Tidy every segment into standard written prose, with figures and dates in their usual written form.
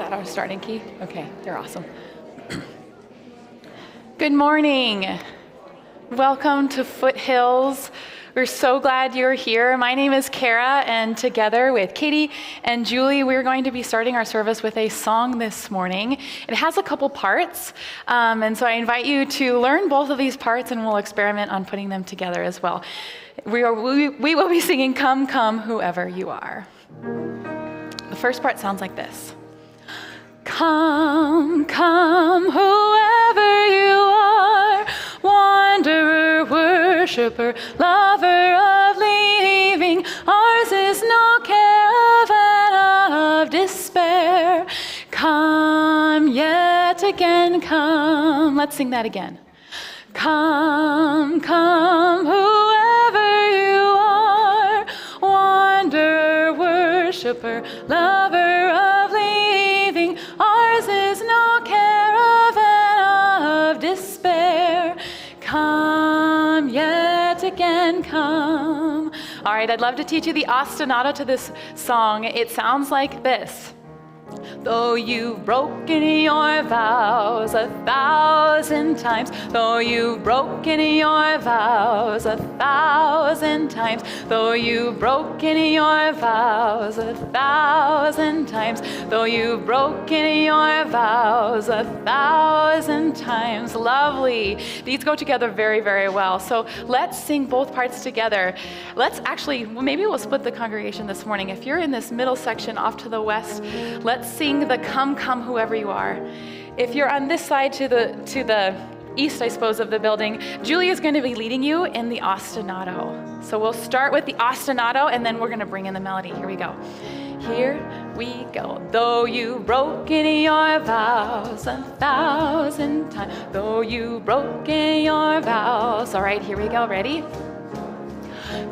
that our starting key? Okay, you're awesome. Good morning. Welcome to Foothills. We're so glad you're here. My name is Kara, and together with Katie and Julie, we're going to be starting our service with a song this morning. It has a couple parts, and so I invite you to learn both of these parts, and we'll experiment on putting them together as well. We will be singing Come, Come, Whoever You Are. The first part sounds like this. Come, come, whoever you are, wanderer, worshiper, lover of leaving. Ours is no caravan of despair. Come yet again, come. Let's sing that again. Come, come, whoever you are, wanderer, worshiper, lover of leaving. Ours is no caravan of despair. Come yet again, come. All right, I'd love to teach you the ostinato to this song. It sounds like this. Though you've broken your vows 1,000 times, though you've broken your vows 1,000 times, though you've broken your vows 1,000 times, though you've broken your vows 1,000 times. Lovely. These go together very, very well. So let's sing both parts together. Let's actually, maybe we'll split the congregation this morning. If you're in this middle section off to the west, let's sing the Come, Come, Whoever You Are. If you're on this side to the east, I suppose, of the building, Julie is going to be leading you in the ostinato. So we'll start with the ostinato, and then we're going to bring in the melody. Here we go. Here we go. Though you've broken your vows 1,000 times, though you've broken your vows. All right, here we go. Ready?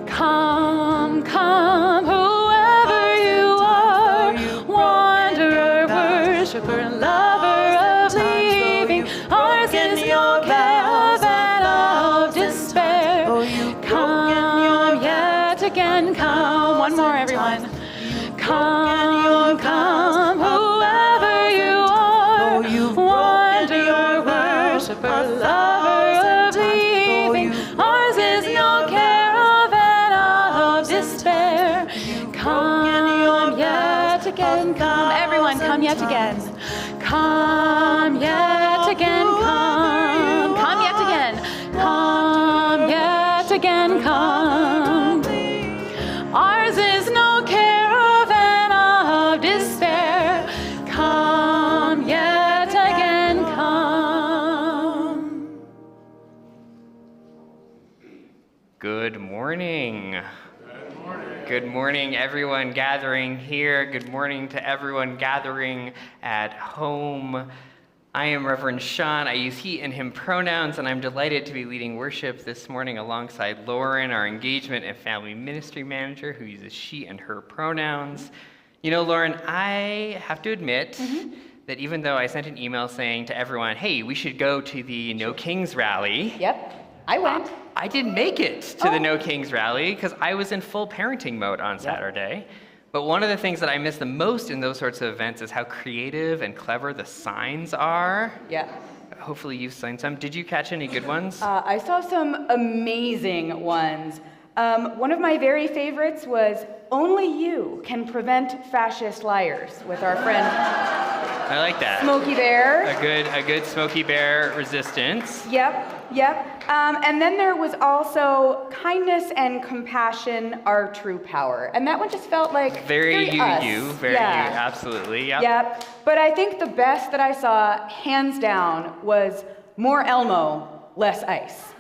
Come, come, whoever you are, wanderer, worshiper, lover of leaving. Ours is no caravan of despair. Come yet again, come. One more, everyone. Come, come, whoever you are, wanderer, worshiper, lover of leaving. Ours is no caravan of despair. Come yet again, come. Everyone, come yet again. Come yet again, come. Come yet again. Come yet again, come. Ours is no caravan of despair. Come yet again, come. Good morning. Good morning, everyone gathering here. Good morning to everyone gathering at home. I am Reverend Sean. I use he and him pronouns, and I'm delighted to be leading worship this morning alongside Lauren, our engagement and family ministry manager, who uses she and her pronouns. You know, Lauren, I have to admit that even though I sent an email saying to everyone, hey, we should go to the No Kings rally. Yep, I went. I didn't make it to the No Kings rally because I was in full parenting mode on Saturday. But one of the things that I miss the most in those sorts of events is how creative and clever the signs are. Yeah. Hopefully you've seen some. Did you catch any good ones? I saw some amazing ones. One of my very favorites was "Only you can prevent fascist liars" with our friend I like that. Smokey Bear. A good Smokey Bear resistance. Yep. And then there was also "Kindness and compassion are true power," and that one just felt like very you, us. you, absolutely. Yep. But I think the best that I saw, hands down, was "More Elmo, less ice."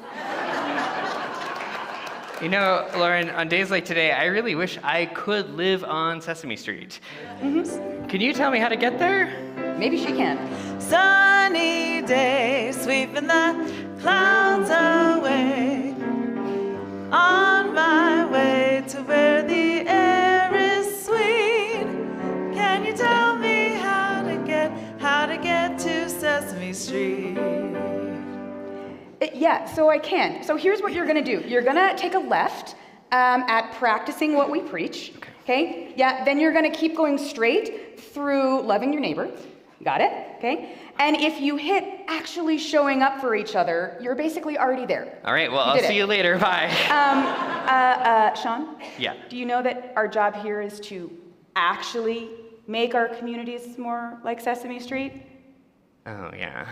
You know, Lauren, on days like today, I really wish I could live on Sesame Street. Can you tell me how to get there? Maybe she can. Sunny day, sweeping the clouds away. On my way to where the air is sweet. Can you tell me how to get to Sesame Street? Yeah, so I can. So here's what you're gonna do. You're gonna take a left at practicing what we preach. Okay. Okay? Yeah, then you're going to keep going straight through loving your neighbor. Got it? Okay? And if you hit actually showing up for each other, you're basically already there. All right, well, I'll see you later. Bye. Sean? Yeah. Do you know that our job here is to actually make our communities more like Sesame Street? Oh, yeah.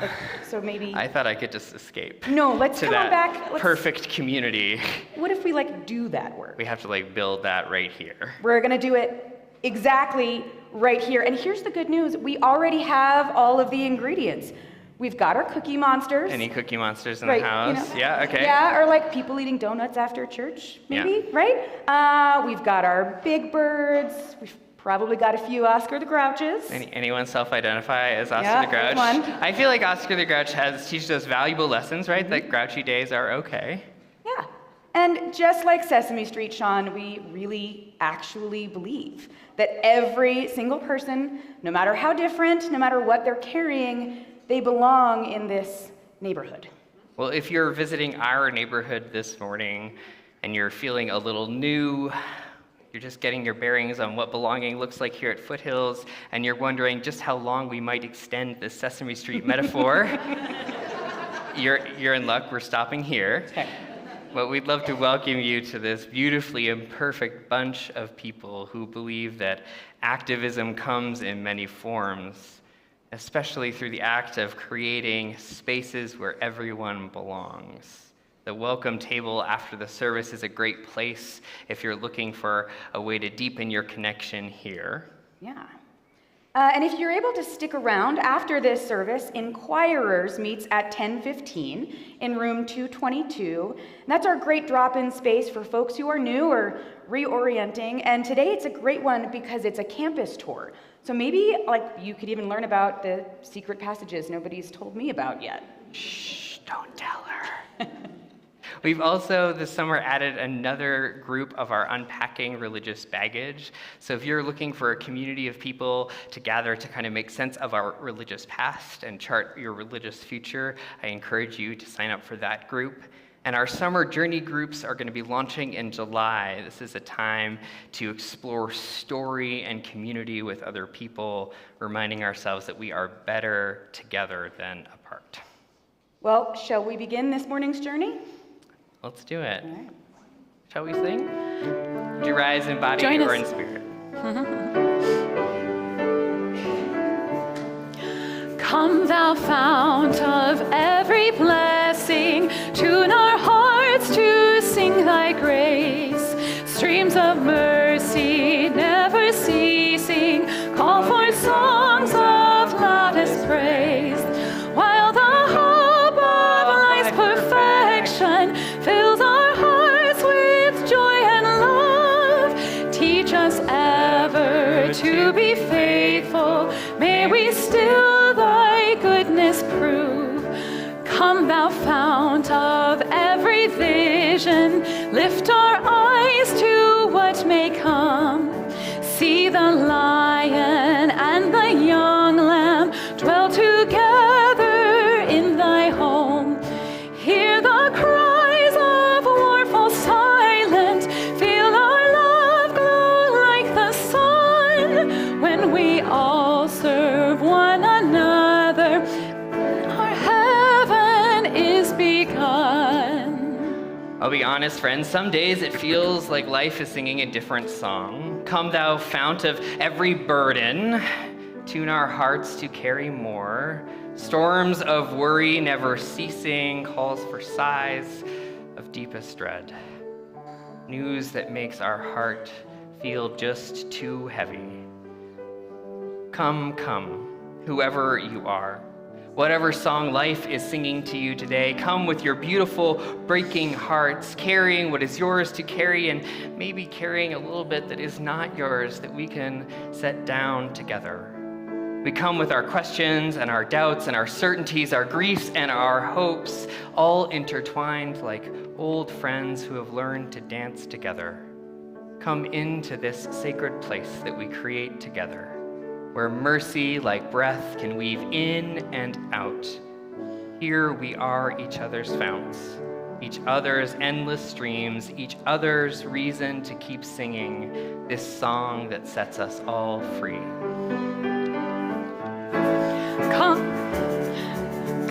So maybe... I thought I could just escape. No, let's to come that back. perfect community. What if we do that work? We have to build that right here. We're gonna do it exactly right here. And here's the good news. We already have all of the ingredients. We've got our Cookie Monsters. Any Cookie Monsters in Right, the house? you know? Yeah, okay. Yeah, or people eating donuts after church, maybe, right? We've got our Big Birds. We've probably got a few Oscar the Grouches. Anyone self-identify as Oscar Yeah, the Grouch? there's one. I feel like Oscar the Grouch teaches us valuable lessons, right? That grouchy days are okay. Yeah. And just like Sesame Street, Sean, we really actually believe that every single person, no matter how different, no matter what they're carrying, they belong in this neighborhood. Well, if you're visiting our neighborhood this morning and you're feeling a little new, you're just getting your bearings on what belonging looks like here at Foothills, and you're wondering just how long we might extend this Sesame Street metaphor, you're in luck. We're stopping here. Okay. But we'd love to welcome you to this beautifully imperfect bunch of people who believe that activism comes in many forms, especially through the act of creating spaces where everyone belongs. The welcome table after the service is a great place if you're looking for a way to deepen your connection here. Yeah. And if you're able to stick around after this service, Inquirers meets at 10:15 in room 222. And that's our great drop-in space for folks who are new or reorienting. And today it's a great one because it's a campus tour. So maybe you could even learn about the secret passages nobody's told me about yet. Shh, don't tell her. We've also this summer added another group of our Unpacking Religious Baggage. So if you're looking for a community of people to gather to kind of make sense of our religious past and chart your religious future, I encourage you to sign up for that group. And our summer journey groups are going to be launching in July. This is a time to explore story and community with other people, reminding ourselves that we are better together than apart. Well, shall we begin this morning's journey? Let's do it. All right. Shall we sing? Would you rise in body Join or us. in spirit? Come, thou fount of every blessing, tune our hearts to sing thy grace. Streams of mercy never ceasing, call for songs of loudest praise. While the hope of life's perfection fills our hearts with joy and love, teach us ever to be faithful. May we still thy goodness prove. Come, thou fount of every vision, lift our eyes to what may come. See the lion and the young lamb dwell together in thy home. Hear the cries of war fall silent, feel our love glow like the sun. When we all serve one another, our heaven is begun. I'll be honest, friends, some days it feels like life is singing a different song. Come, thou fount of every burden, tune our hearts to carry more. Storms of worry never ceasing, calls for sighs of deepest dread. News that makes our heart feel just too heavy. Come, come, whoever you are. Whatever song life is singing to you today, come with your beautiful, breaking hearts, carrying what is yours to carry and maybe carrying a little bit that is not yours that we can set down together. We come with our questions and our doubts and our certainties, our griefs and our hopes, all intertwined like old friends who have learned to dance together. Come into this sacred place that we create together, where mercy like breath can weave in and out. Here we are each other's founts. each other's endless streams, each other's reason to keep singing this song that sets us all free.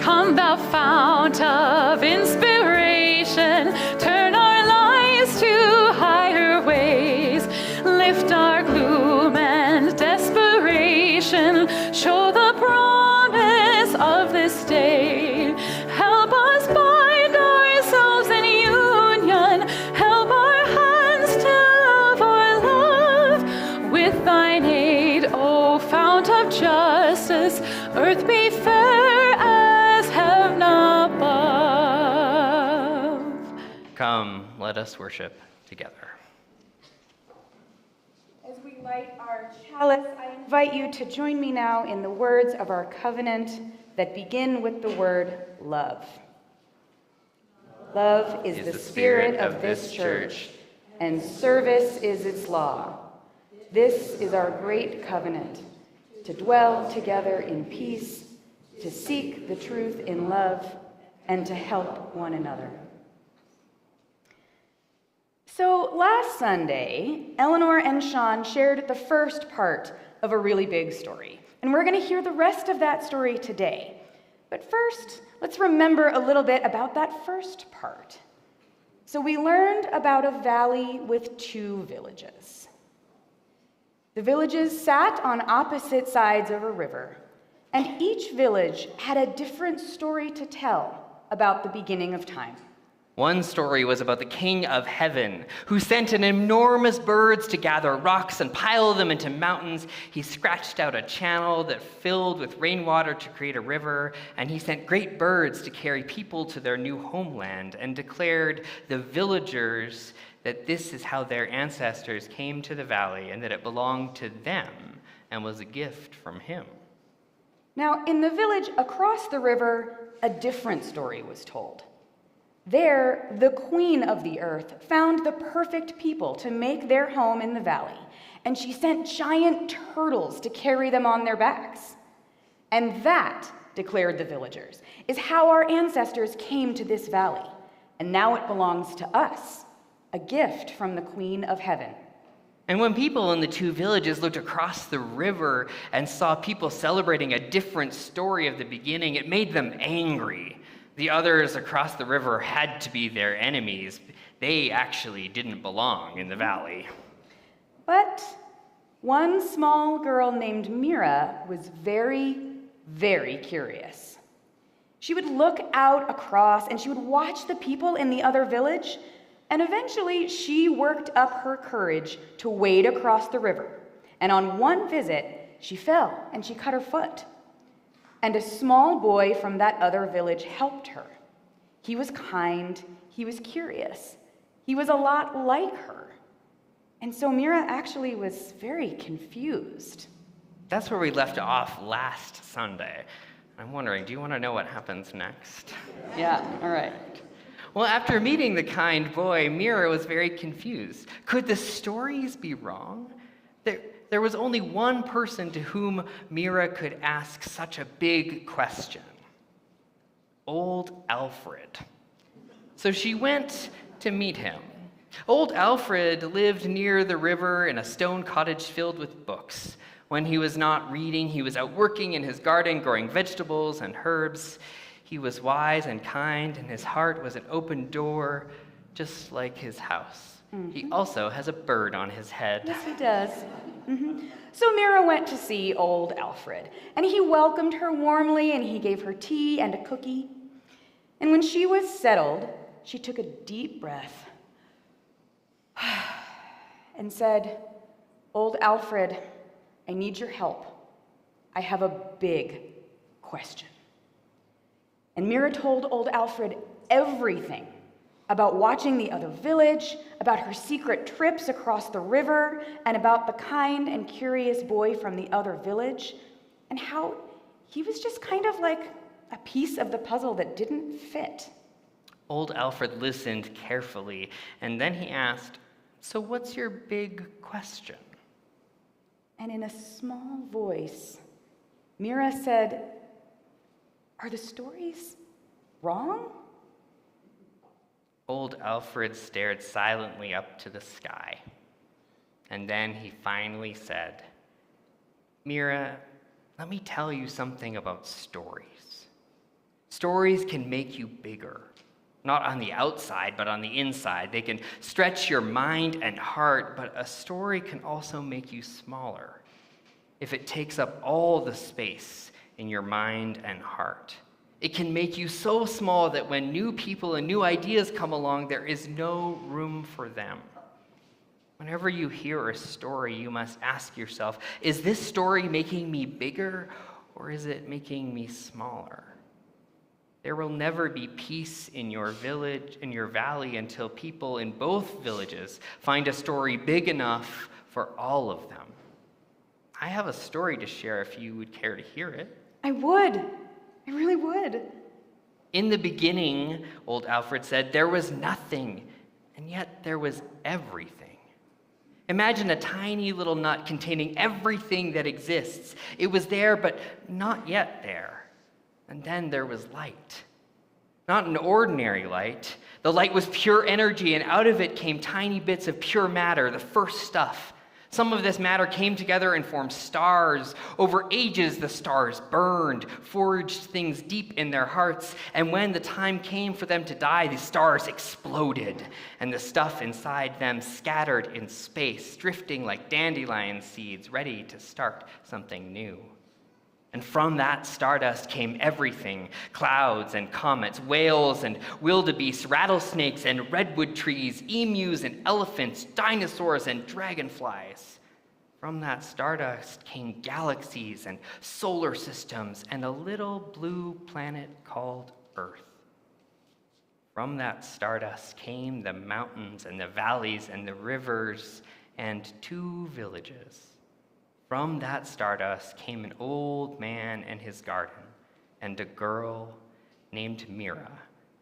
Come thou fount of inspiration, turn our lives to higher ways, lift our gloom and desperation, show the promise of this day. Help us bind ourselves in union, help our hands to love our love. With thine aid, O fount of justice, earth be fair as heaven above. Come, let us worship together. As we light our chalice, I invite you to join me now in the words of our covenant that begin with the word love. Love is the spirit of this church, and service is its law. This is our great covenant, to dwell together in peace, to seek the truth in love, and to help one another. So last Sunday, Eleanor and Sean shared the first part of a really big story, and we're going to hear the rest of that story today. But first, let's remember a little bit about that first part. So we learned about a valley with two villages. The villages sat on opposite sides of a river, and each village had a different story to tell about the beginning of time. One story was about the King of Heaven, who sent an enormous birds to gather rocks and pile them into mountains. He scratched out a channel that filled with rainwater to create a river, and he sent great birds to carry people to their new homeland, and declared the villagers that this is how their ancestors came to the valley, and that it belonged to them and was a gift from him. Now, in the village across the river, a different story was told. There, the queen of the earth found the perfect people to make their home in the valley, and she sent giant turtles to carry them on their backs. And that, declared the villagers, is how our ancestors came to this valley, and now it belongs to us, a gift from the Queen of Heaven. And when people in the two villages looked across the river and saw people celebrating a different story of the beginning, it made them angry. The others across the river had to be their enemies. They actually didn't belong in the valley. But one small girl named Mira was very, very curious. She would look out across and she would watch the people in the other village, and eventually she worked up her courage to wade across the river. And on one visit, she fell and she cut her foot. And a small boy from that other village helped her. He was kind, he was curious, he was a lot like her. And so Mira actually was very confused. That's where we left off last Sunday. I'm wondering, do you want to know what happens next? Yeah, all right. Well, after meeting the kind boy, Mira was very confused. Could the stories be wrong? There was only one person to whom Mira could ask such a big question: Old Alfred. So she went to meet him. Old Alfred lived near the river in a stone cottage filled with books. When he was not reading, he was out working in his garden, growing vegetables and herbs. He was wise and kind, and his heart was an open door, just like his house. Mm-hmm. He also has a bird on his head. Yes, he does. Mm-hmm. So Mira went to see old Alfred, and he welcomed her warmly, and he gave her tea and a cookie. And when she was settled, she took a deep breath and said, "Old Alfred, I need your help. I have a big question." And Mira told old Alfred everything about watching the other village, about her secret trips across the river, and about the kind and curious boy from the other village, and how he was just kind of like a piece of the puzzle that didn't fit. Old Alfred listened carefully, and then he asked, "So what's your big question?" And in a small voice, Mira said, "Are the stories wrong?" Old Alfred stared silently up to the sky, and then he finally said, "Mira, let me tell you something about stories. Stories can make you bigger, not on the outside, but on the inside. They can stretch your mind and heart, but a story can also make you smaller if it takes up all the space in your mind and heart. It can make you so small that when new people and new ideas come along, there is no room for them. Whenever you hear a story, you must ask yourself, is this story making me bigger or is it making me smaller? There will never be peace in your village, in your valley, until people in both villages find a story big enough for all of them. I have a story to share if you would care to hear it." I would. I really would. "In the beginning," old Alfred said, "there was nothing, and yet there was everything. Imagine a tiny little nut containing everything that exists. It was there, but not yet there. And then there was light. Not an ordinary light. The light was pure energy, and out of it came tiny bits of pure matter, the first stuff. Some of this matter came together and formed stars. Over ages, the stars burned, forged things deep in their hearts, and when the time came for them to die, the stars exploded, and the stuff inside them scattered in space, drifting like dandelion seeds, ready to start something new. And from that stardust came everything, clouds and comets, whales and wildebeests, rattlesnakes and redwood trees, emus and elephants, dinosaurs and dragonflies. From that stardust came galaxies and solar systems and a little blue planet called Earth. From that stardust came the mountains and the valleys and the rivers and 2 villages. From that stardust came an old man and his garden, and a girl named Mira,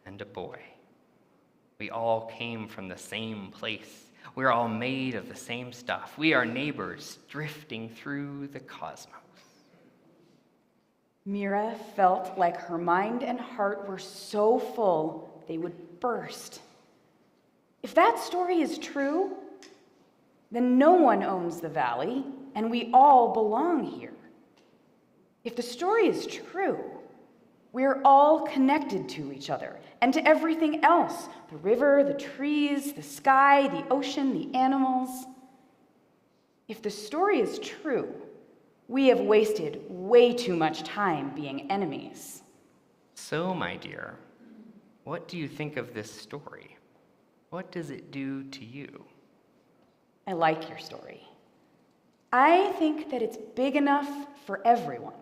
and a boy. We all came from the same place. We're all made of the same stuff. We are neighbors drifting through the cosmos." Mira felt like her mind and heart were so full they would burst. If that story is true, then no one owns the valley, and we all belong here. If the story is true, we're all connected to each other and to everything else, the river, the trees, the sky, the ocean, the animals. If the story is true, we have wasted way too much time being enemies. So, my dear, what do you think of this story? What does it do to you? I like your story. I think that it's big enough for everyone.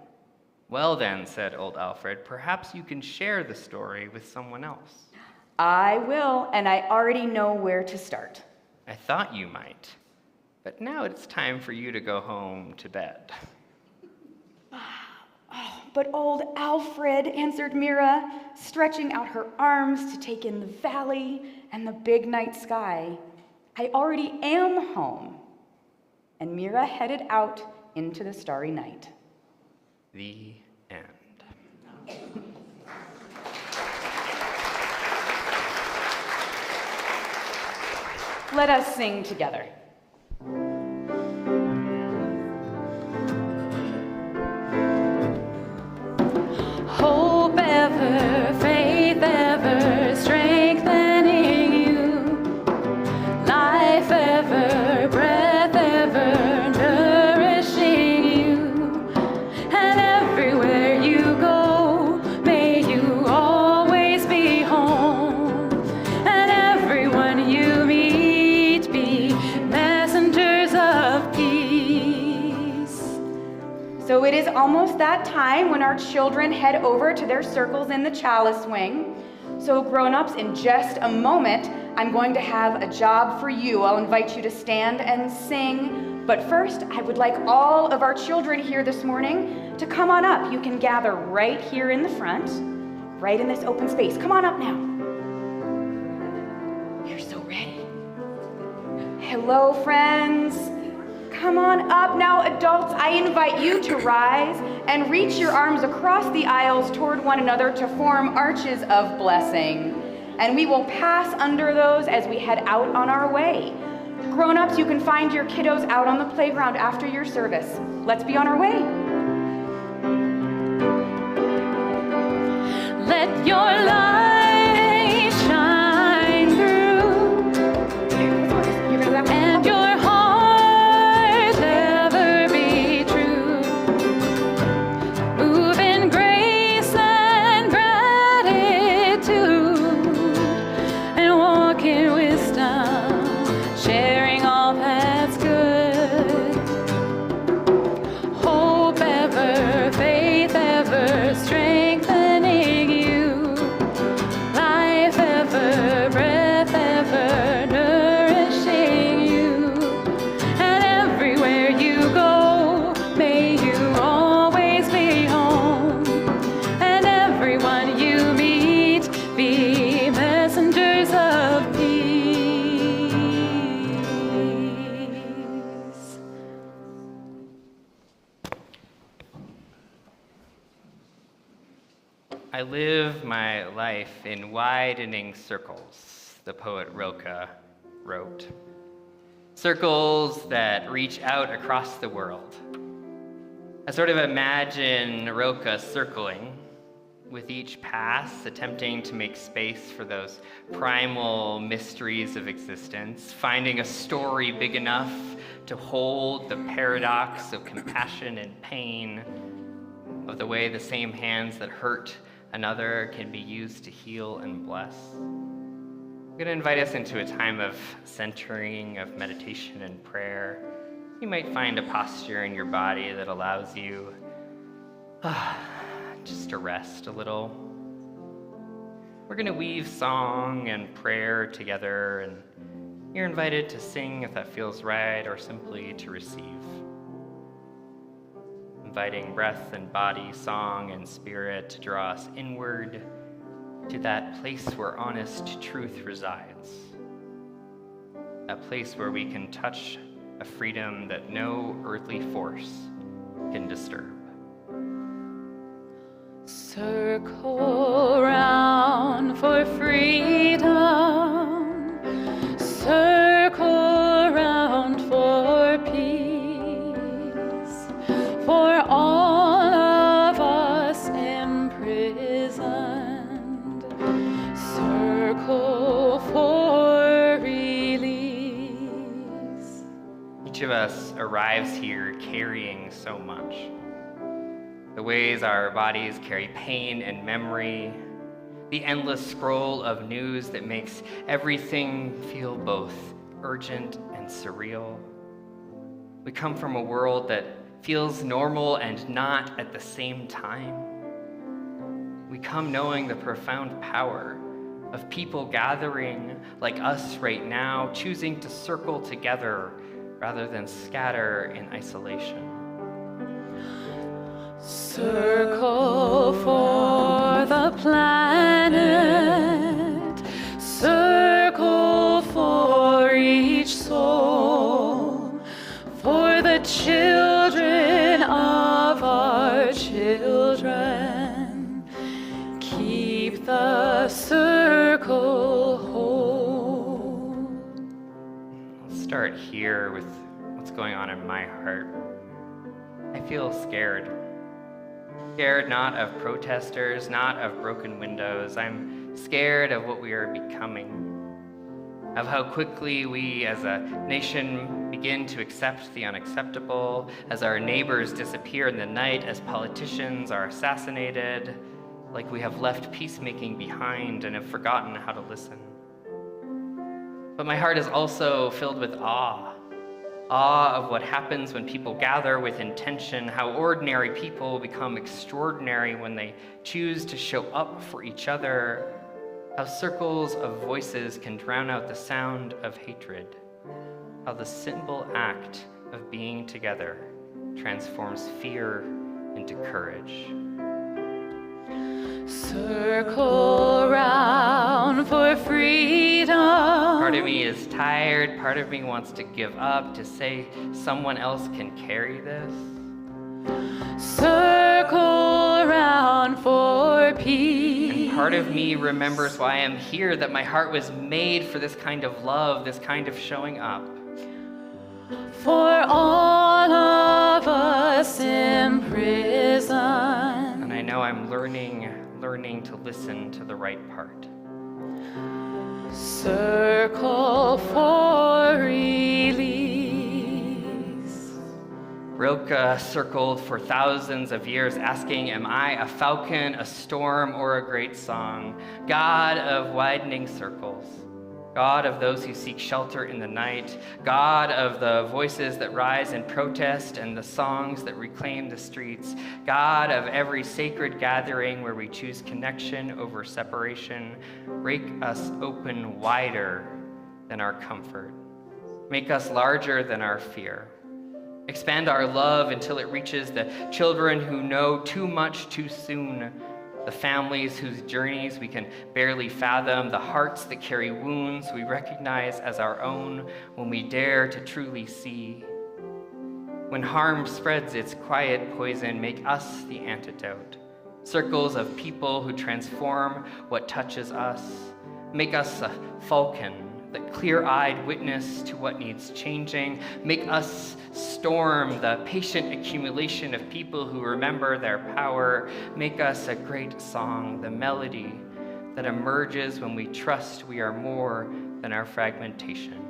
"Well then," said old Alfred, "perhaps you can share the story with someone else." I will, and I already know where to start. "I thought you might, but now it's time for you to go home to bed." But old Alfred, answered Mira, stretching out her arms to take in the valley and the big night sky. "I already am home." And Mira headed out into the starry night. The end. Let us sing together. Hope ever, faith ever, strengthening you. Life ever, breath ever, nourishing you. And everywhere you go, may you always be home. And everyone you meet be messengers of peace. So it is almost that time when our children head over to their circles in the chalice wing. So grown-ups, in just a moment, I'm going to have a job for you. I'll invite you to stand and sing. But first, I would like all of our children here this morning to come on up. You can gather right here in the front, right in this open space. Come on up now. You're so ready. Hello, friends. Come on up now, adults. I invite you to rise and reach your arms across the aisles toward one another to form arches of blessing. and we will pass under those as we head out on our way. Grown-ups, you can find your kiddos out on the playground after your service. Let's be on our way. Let your light shine through, and your heart ever be true. Move in grace and gratitude, and walk in wisdom, sharing all that's good. Hope ever, faith ever, strengthening you. Life ever, breath ever, nourishing you. And everywhere you go, may you always be home. And everyone you meet be messengers of peace. I live my life in widening circles, the poet Rilke wrote. Circles that reach out across the world. I sort of imagine Rilke circling, with each pass attempting to make space for those primal mysteries of existence, finding a story big enough to hold the paradox of compassion and pain, of the way the same hands that hurt another can be used to heal and bless. I'm going to invite us into a time of centering, of meditation and prayer. You might find a posture in your body that allows you just to rest a little. We're going to weave song and prayer together, and you're invited to sing if that feels right, or simply to receive. Inviting breath and body, song and spirit to draw us inward to that place where honest truth resides. That place where we can touch a freedom that no earthly force can disturb. Circle round for freedom. Circle round for peace. For all of us imprisoned. Circle for release. Each of us arrives here carrying so much. The ways our bodies carry pain and memory, the endless scroll of news that makes everything feel both urgent and surreal. We come from a world that feels normal and not at the same time. We come knowing the profound power of people gathering like us right now, choosing to circle together rather than scatter in isolation. Circle for the planet, circle for each soul, for the children of our children. Keep the circle whole. Let's start here with what's going on in my heart. I feel scared. Scared not of protesters, not of broken windows. I'm scared of what we are becoming, of how quickly we as a nation begin to accept the unacceptable, as our neighbors disappear in the night, as politicians are assassinated, like we have left peacemaking behind and have forgotten how to listen. But my heart is also filled with awe. Awe of what happens when people gather with intention, how ordinary people become extraordinary when they choose to show up for each other, how circles of voices can drown out the sound of hatred, how the simple act of being together transforms fear into courage. Circle round for freedom. Part of me is tired, part of me wants to give up, to say someone else can carry this. Circle round for peace. And part of me remembers why I'm here, that my heart was made for this kind of love, this kind of showing up. For all of us in prison. And I know I'm learning to listen to the right part. Circle for release. Rilke circled for thousands of years asking, am I a falcon, a storm, or a great song? God of widening circles, God of those who seek shelter in the night, God of the voices that rise in protest and the songs that reclaim the streets, God of every sacred gathering where we choose connection over separation, break us open wider than our comfort, make us larger than our fear. Expand our love until it reaches the children who know too much too soon, the families whose journeys we can barely fathom, the hearts that carry wounds we recognize as our own when we dare to truly see. When harm spreads its quiet poison, make us the antidote. Circles of people who transform what touches us. Make us a falcon, the clear-eyed witness to what needs changing. Make us storm, the patient accumulation of people who remember their power. Make us a great song, the melody that emerges when we trust we are more than our fragmentation.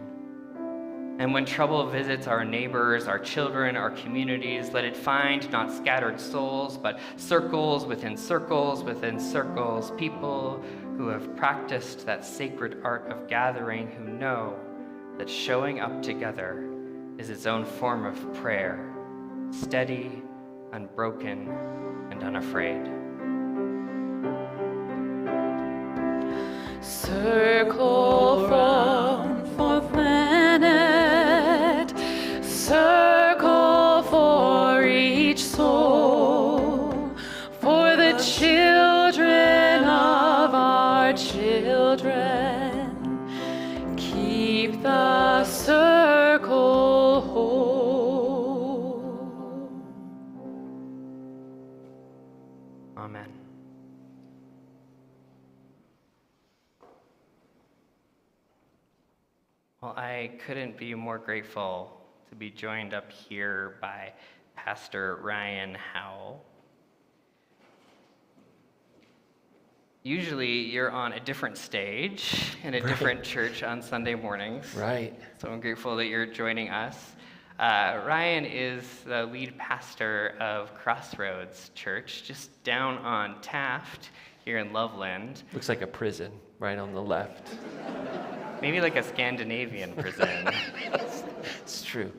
And when trouble visits our neighbors, our children, our communities, let it find not scattered souls, but circles within circles within circles, people who have practiced that sacred art of gathering, who know that showing up together is its own form of prayer, steady, unbroken, and unafraid. Circle from fourth planet, circle for each soul, for the children of our children. Keep the circle whole. Amen. Well, I couldn't be more grateful to be joined up here by Pastor Ryan Howell. Usually you're on a different stage in a different church on Sunday mornings. Right. So I'm grateful that you're joining us. Ryan is the lead pastor of Crossroads Church, just down on Taft here in Loveland. Looks like a prison right on the left. Maybe like a Scandinavian prison. It's true.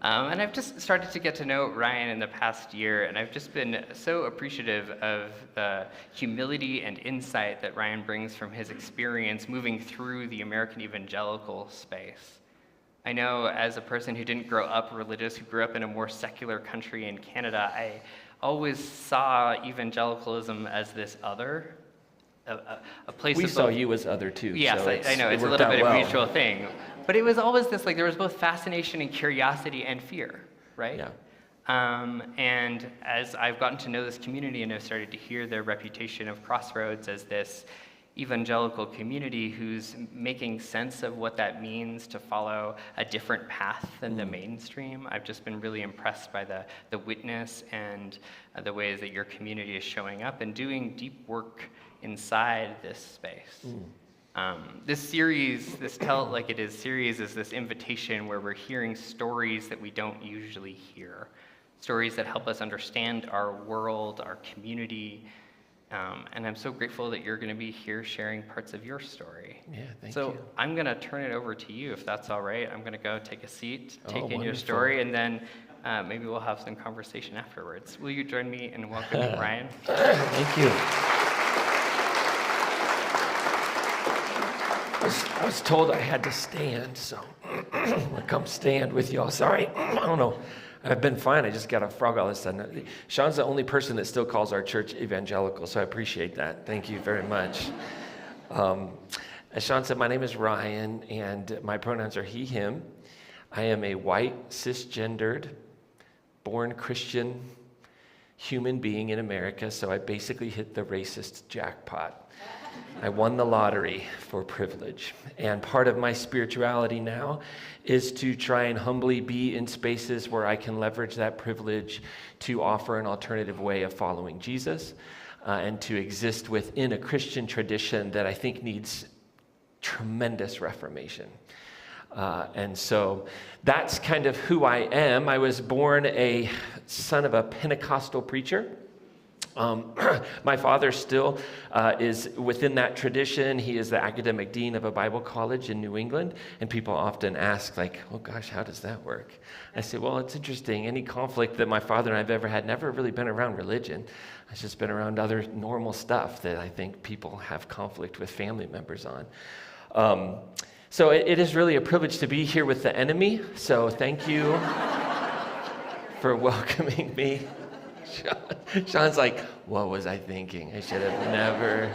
And I've just started to get to know Ryan in the past year, and I've just been so appreciative of the humility and insight that Ryan brings from his experience moving through the American evangelical space. I know as a person who didn't grow up religious, who grew up in a more secular country in Canada, I always saw evangelicalism as this other, a place We of saw both. you as other too. Yes, so I know, it's a worked little out bit of well. a mutual thing. But it was always this, like, there was both fascination and curiosity and fear, right? Yeah. And as I've gotten to know this community and I've started to hear their reputation of Crossroads as this evangelical community who's making sense of what that means to follow a different path than the mainstream, I've just been really impressed by the witness and the ways that your community is showing up and doing deep work inside this space. This series, this Tell It Like It Is series, is this invitation where we're hearing stories that we don't usually hear, stories that help us understand our world, our community, and I'm so grateful that you're going to be here sharing parts of your story. Yeah, thank so you. I'm going to turn it over to you, if that's all right. I'm going to go take a seat, take in your wonderful. story, and then maybe we'll have some conversation afterwards. Will you join me in welcoming Ryan? Thank you. I was told I had to stand, so I'm gonna come stand with y'all. Sorry, I don't know. I've been fine. I just got a frog all of a sudden. Sean's the only person that still calls our church evangelical, so I appreciate that. Thank you very much. As Sean said, my name is Ryan, and my pronouns are he, him. I am a white, cisgendered, born Christian, human being in America, so I basically hit the racist jackpot. I won the lottery for privilege. And part of my spirituality now is to try and humbly be in spaces where I can leverage that privilege to offer an alternative way of following Jesus, and to exist within a Christian tradition that I think needs tremendous reformation. And so that's kind of who I am. I was born a son of a Pentecostal preacher. My father still is within that tradition. He is the academic dean of a Bible college in New England, and people often ask, like, oh gosh, how does that work? I say, well, it's interesting. Any conflict that my father and I have ever had never really been around religion. It's just been around other normal stuff that I think people have conflict with family members on. So it is really a privilege to be here with the enemy, so thank you for welcoming me. Sean's like, what was I thinking? I should have never,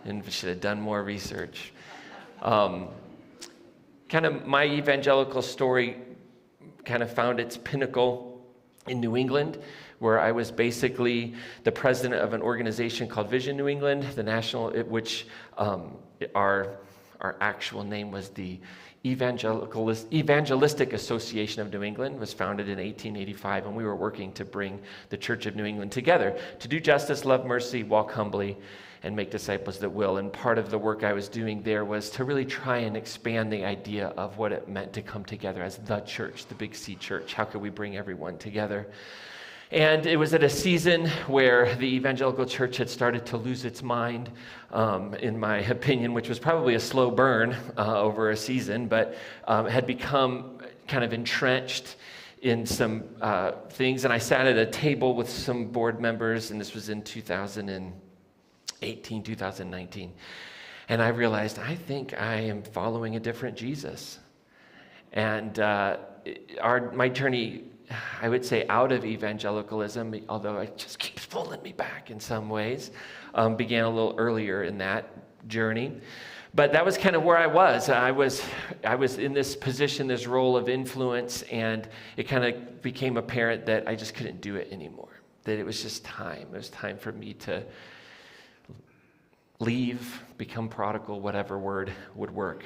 and should have done more research. Kind of my evangelical story kind of found its pinnacle in New England, where I was basically the president of an organization called Vision New England, the national, which our actual name was the Evangelistic Association of New England. Was founded in 1885, and we were working to bring the Church of New England together to do justice, love mercy, walk humbly, and make disciples that will. And part of the work I was doing there was to really try and expand the idea of what it meant to come together as the church, the Big C church. How could we bring everyone together? And it was at a season where the evangelical church had started to lose its mind, in my opinion, which was probably a slow burn over a season, but had become kind of entrenched in some things. And I sat at a table with some board members, and this was in 2018, 2019. And I realized, I think I am following a different Jesus. And my journey, I would say, out of evangelicalism, although it just keeps pulling me back in some ways, began a little earlier in that journey. But that was kind of where I was. I was in this position, this role of influence, and it kind of became apparent that I just couldn't do it anymore, that it was just time. It was time for me to leave, become prodigal, whatever word would work.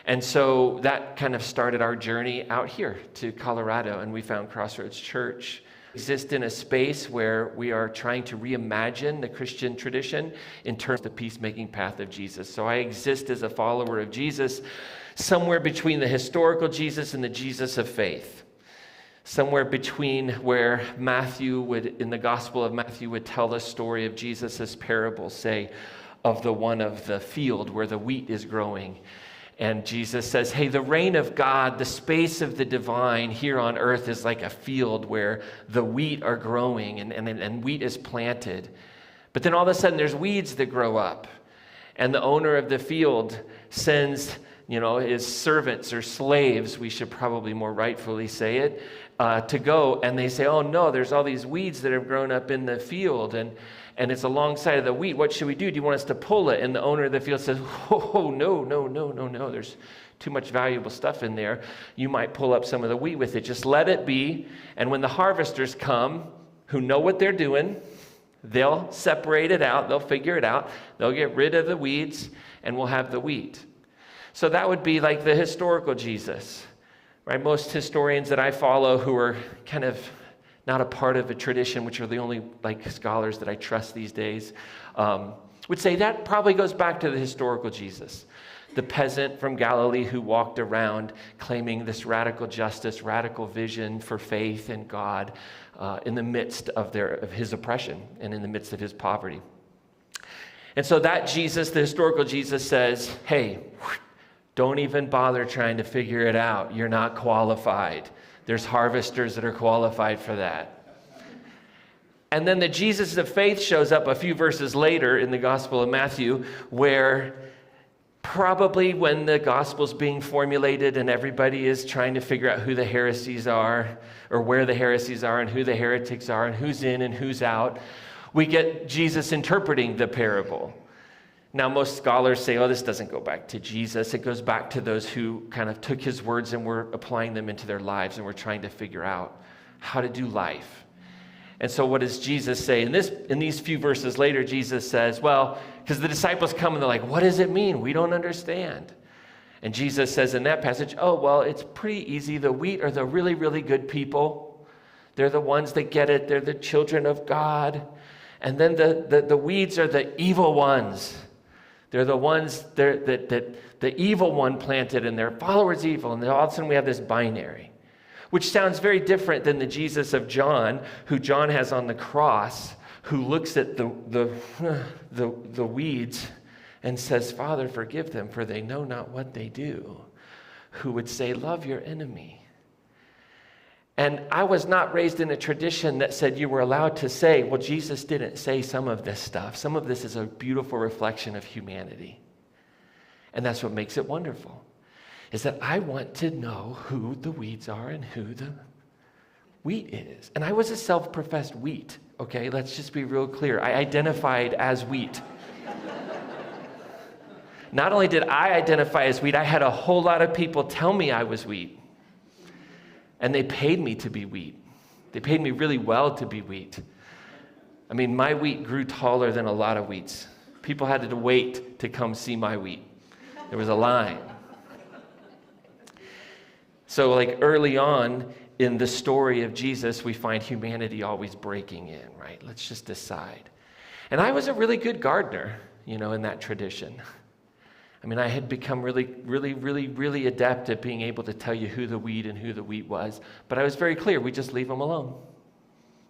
And so that kind of started our journey out here to Colorado, and we found Crossroads Church. Exist in a space where we are trying to reimagine the Christian tradition in terms of the peacemaking path of Jesus. So I exist as a follower of Jesus, somewhere between the historical Jesus and the Jesus of faith. Somewhere between where Matthew would, in the Gospel of Matthew, would tell the story of Jesus' parable, say, of the one of the field where the wheat is growing. And Jesus says, hey, the reign of God, the space of the divine here on earth is like a field where the wheat are growing and wheat is planted. But then all of a sudden there's weeds that grow up. And the owner of the field sends, his servants or slaves, we should probably more rightfully say it, to go. And they say, oh no, there's all these weeds that have grown up in the field. And it's alongside of the wheat. What should we do? Do you want us to pull it? And the owner of the field says, oh, no. There's too much valuable stuff in there. You might pull up some of the wheat with it. Just let it be. And when the harvesters come, who know what they're doing, they'll separate it out. They'll figure it out. They'll get rid of the weeds, and we'll have the wheat. So that would be like the historical Jesus, right? Most historians that I follow who are kind of not a part of a tradition, which are the only scholars that I trust these days, would say that probably goes back to the historical Jesus, the peasant from Galilee who walked around claiming this radical justice, radical vision for faith in God in the midst of his oppression and in the midst of his poverty. And so that Jesus, the historical Jesus, says, hey, don't even bother trying to figure it out. You're not qualified. There's harvesters that are qualified for that. And then the Jesus of faith shows up a few verses later in the Gospel of Matthew, where probably when the gospel's being formulated and everybody is trying to figure out who the heresies are, or where the heresies are, and who the heretics are, and who's in and who's out, we get Jesus interpreting the parable. Now, most scholars say, oh, this doesn't go back to Jesus. It goes back to those who kind of took his words and were applying them into their lives and were trying to figure out how to do life. And so what does Jesus say? In these few verses later, Jesus says, well, because the disciples come and they're like, what does it mean? We don't understand. And Jesus says in that passage, oh, well, it's pretty easy. The wheat are the really, really good people. They're the ones that get it. They're the children of God. And then the weeds are the evil ones. They're the ones that the evil one planted, and their followers evil. And then all of a sudden we have this binary, which sounds very different than the Jesus of John, who John has on the cross, who looks at the weeds and says, Father, forgive them, for they know not what they do. Who would say, love your enemy. And I was not raised in a tradition that said you were allowed to say, well, Jesus didn't say some of this stuff. Some of this is a beautiful reflection of humanity. And that's what makes it wonderful, is that I want to know who the weeds are and who the wheat is. And I was a self-professed wheat, okay? Let's just be real clear. I identified as wheat. Not only did I identify as wheat, I had a whole lot of people tell me I was wheat. And they paid me to be wheat. They paid me really well to be wheat. I mean, my wheat grew taller than a lot of wheats. People had to wait to come see my wheat. There was a line. So like early on in the story of Jesus, we find humanity always breaking in, right? Let's just decide. And I was a really good gardener, in that tradition. I mean, I had become really adept at being able to tell you who the weed and who the wheat was. But I was very clear, we just leave them alone.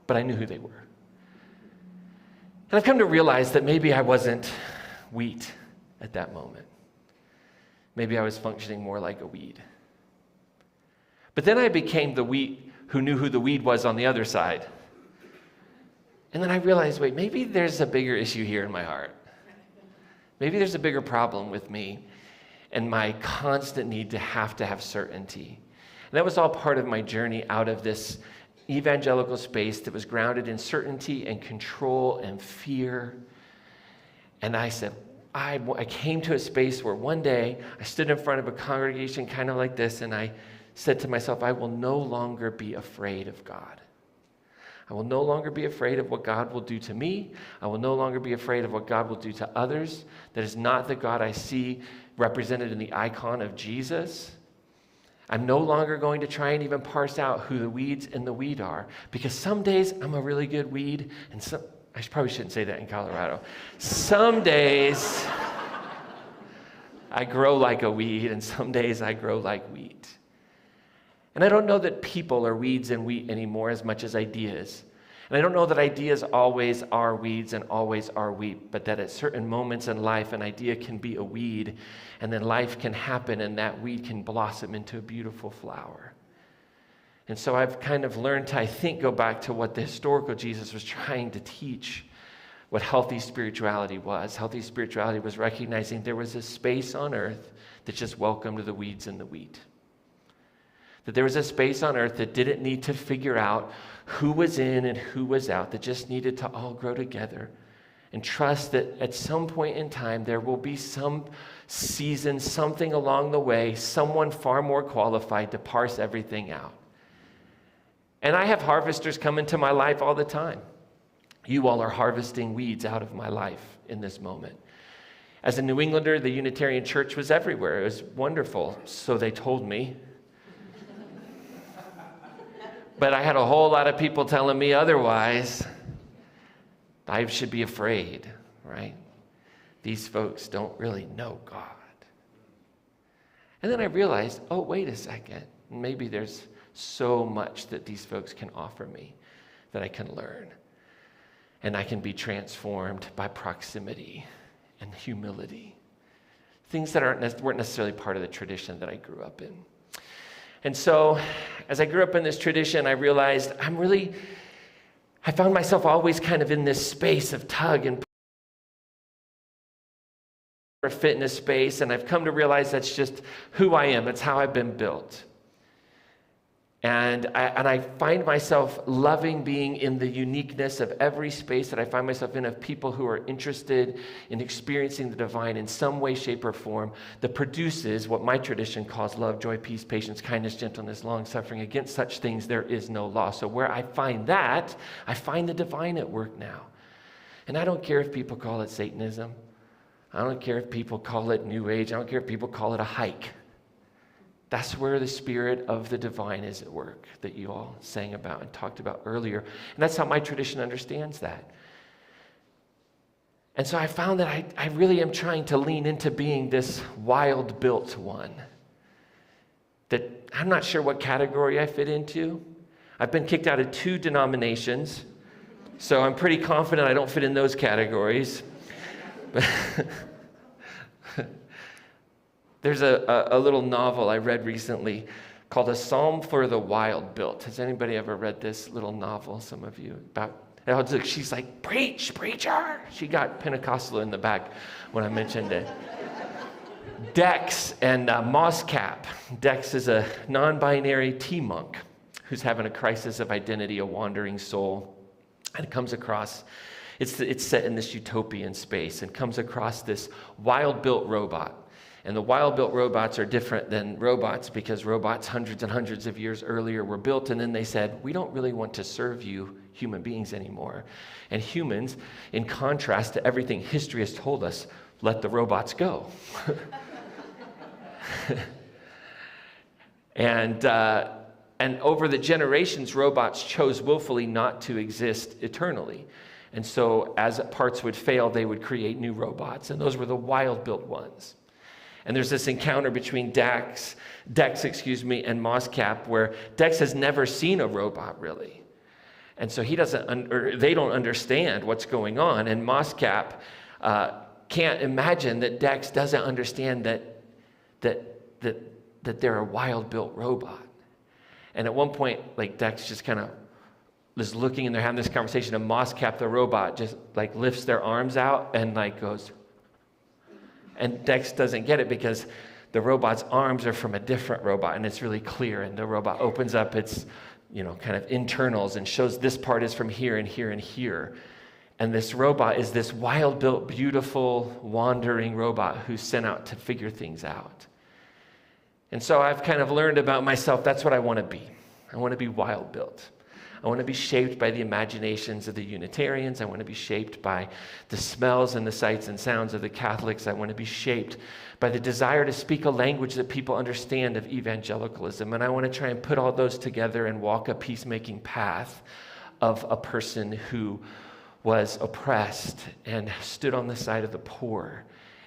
But I knew who they were. And I've come to realize that maybe I wasn't wheat at that moment. Maybe I was functioning more like a weed. But then I became the wheat who knew who the weed was on the other side. And then I realized, wait, maybe there's a bigger issue here in my heart. Maybe there's a bigger problem with me and my constant need to have certainty. And that was all part of my journey out of this evangelical space that was grounded in certainty and control and fear. And I said, I came to a space where one day I stood in front of a congregation kind of like this, and I said to myself, I will no longer be afraid of God. I will no longer be afraid of what God will do to me. I will no longer be afraid of what God will do to others. That is not the God I see represented in the icon of Jesus. I'm no longer going to try and even parse out who the weeds and the wheat are, because some days I'm a really good weed, and I probably shouldn't say that in Colorado. Some days I grow like a weed, and some days I grow like wheat. And I don't know that people are weeds and wheat anymore as much as ideas. And I don't know that ideas always are weeds and always are wheat, but that at certain moments in life, an idea can be a weed, and then life can happen, and that weed can blossom into a beautiful flower. And so I've kind of learned to, I think, go back to what the historical Jesus was trying to teach, what healthy spirituality was. Healthy spirituality was recognizing there was a space on earth that just welcomed the weeds and the wheat. That there was a space on earth that didn't need to figure out who was in and who was out, that just needed to all grow together and trust that at some point in time there will be some season, something along the way, someone far more qualified to parse everything out. And I have harvesters come into my life all the time. You all are harvesting weeds out of my life in this moment. As a New Englander, the Unitarian Church was everywhere. It was wonderful, so they told me. But I had a whole lot of people telling me otherwise. I should be afraid, right? These folks don't really know God. And then I realized, oh, wait a second. Maybe there's so much that these folks can offer me that I can learn. And I can be transformed by proximity and humility. Things that weren't necessarily part of the tradition that I grew up in. And so, as I grew up in this tradition, I realized I found myself always kind of in this space of tug and a fitness space, and I've come to realize that's just who I am. It's how I've been built. And I find myself loving being in the uniqueness of every space that I find myself in, of people who are interested in experiencing the divine in some way, shape, or form that produces what my tradition calls love, joy, peace, patience, kindness, gentleness, long-suffering. Against such things there is no law. So where I find that, I find the divine at work now. And I don't care if people call it Satanism. I don't care if people call it New Age. I don't care if people call it a hike. That's where the spirit of the divine is at work that you all sang about and talked about earlier. And that's how my tradition understands that. And so I found that I really am trying to lean into being this wild-built one. That I'm not sure what category I fit into. I've been kicked out of 2 denominations, so I'm pretty confident I don't fit in those categories. There's a little novel I read recently called A Psalm for the Wild Built. Has anybody ever read this little novel, some of you? She's like, preach, preacher. She got Pentecostal in the back when I mentioned it. Dex and Mosscap. Dex is a non-binary T-monk who's having a crisis of identity, a wandering soul, and comes across, it's set in this utopian space, and comes across this wild-built robot. And the wild-built robots are different than robots because robots hundreds and hundreds of years earlier were built, and then they said, we don't really want to serve you human beings anymore. And humans, in contrast to everything history has told us, let the robots go. And over the generations, robots chose willfully not to exist eternally. And so as parts would fail, they would create new robots, and those were the wild-built ones. And there's this encounter between Dex, and Mosscap, where Dex has never seen a robot really. And so he they don't understand what's going on. And Mosscap can't imagine that Dex doesn't understand that they're a wild-built robot. And at one point, like, Dex just kind of is looking, and they're having this conversation, and Mosscap, the robot, just like lifts their arms out and like goes. And Dex doesn't get it because the robot's arms are from a different robot, and it's really clear. And the robot opens up its, kind of internals and shows this part is from here and here and here. And this robot is this wild-built, beautiful, wandering robot who's sent out to figure things out. And so I've kind of learned about myself, that's what I want to be. I want to be wild-built. I want to be shaped by the imaginations of the Unitarians. I want to be shaped by the smells and the sights and sounds of the Catholics. I want to be shaped by the desire to speak a language that people understand of evangelicalism. And I want to try and put all those together and walk a peacemaking path of a person who was oppressed and stood on the side of the poor,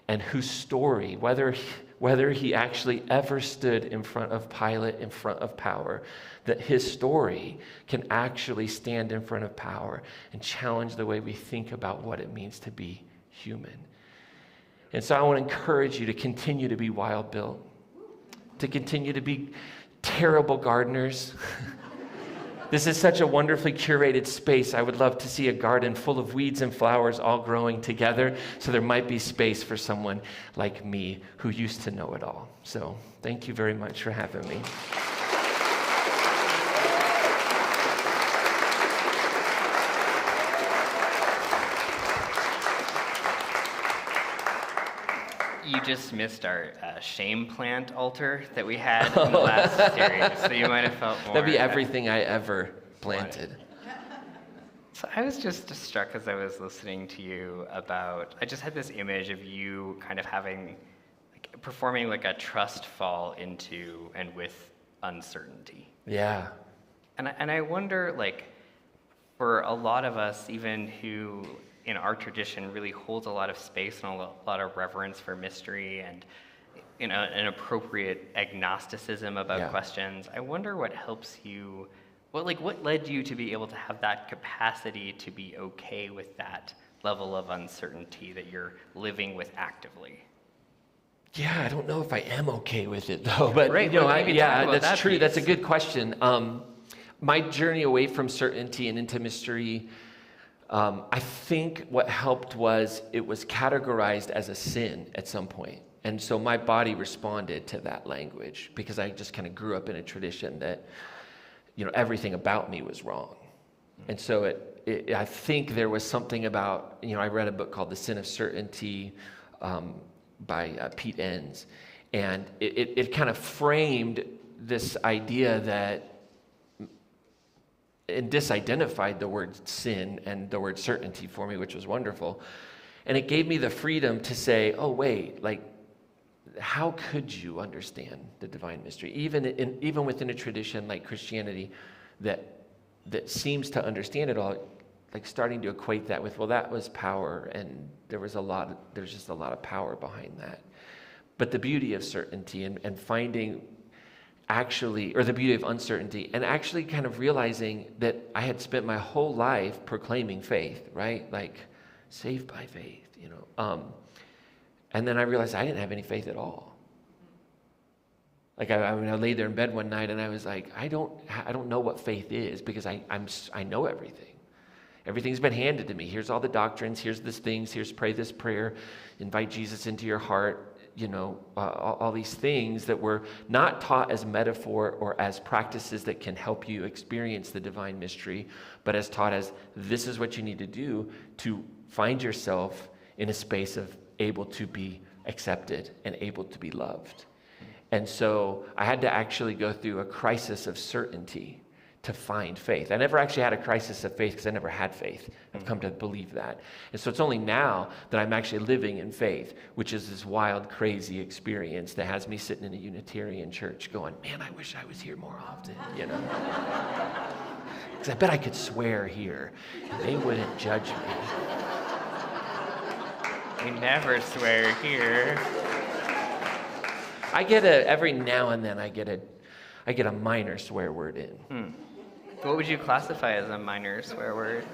and whose story, whether he actually ever stood in front of Pilate, in front of power, that his story can actually stand in front of power and challenge the way we think about what it means to be human. And so I want to encourage you to continue to be wild-built, to continue to be terrible gardeners. This is such a wonderfully curated space. I would love to see a garden full of weeds and flowers all growing together, so there might be space for someone like me who used to know it all. So thank you very much for having me. You just missed our shame plant altar that we had in the last series, so you might have felt more. That'd be everything I ever planted. So I was just struck as I was listening to you about, I just had this image of you kind of having, performing like a trust fall into and with uncertainty. Yeah. And I wonder, for a lot of us, even who in our tradition really holds a lot of space and a lot of reverence for mystery and an appropriate agnosticism about questions, I wonder what helps you, what led you to be able to have that capacity to be okay with that level of uncertainty that you're living with actively? Yeah, I don't know if I am okay with it though, but right, that's true. Piece. That's a good question. My journey away from certainty and into mystery, I think what helped was it was categorized as a sin at some point. And so my body responded to that language because I just kind of grew up in a tradition that everything about me was wrong. And so I think there was something about, I read a book called The Sin of Certainty by Pete Enns, and it kind of framed this idea that, and disidentified the word sin and the word certainty for me, which was wonderful. And it gave me the freedom to say, oh, wait, how could you understand the divine mystery? Even within a tradition like Christianity that seems to understand it all, starting to equate that with, well, that was power, and there's just a lot of power behind that. But the beauty of certainty and finding the beauty of uncertainty, and actually kind of realizing that I had spent my whole life proclaiming faith, right? Saved by faith, and then I realized I didn't have any faith at all. I laid there in bed one night and I was like, I don't know what faith is, because I know everything. Everything's been handed to me. Here's all the doctrines. Here's these things. Here's pray this prayer. Invite Jesus into your heart. All these things that were not taught as metaphor or as practices that can help you experience the divine mystery, but as taught as this is what you need to do to find yourself in a space of able to be accepted and able to be loved. And so I had to actually go through a crisis of certainty to find faith. I never actually had a crisis of faith because I never had faith. I've come to believe that. And so it's only now that I'm actually living in faith, which is this wild, crazy experience that has me sitting in a Unitarian church going, man, I wish I was here more often, Because I bet I could swear here and they wouldn't judge me. We never swear here. Every now and then I get a minor swear word in. What would you classify as a minor swear word?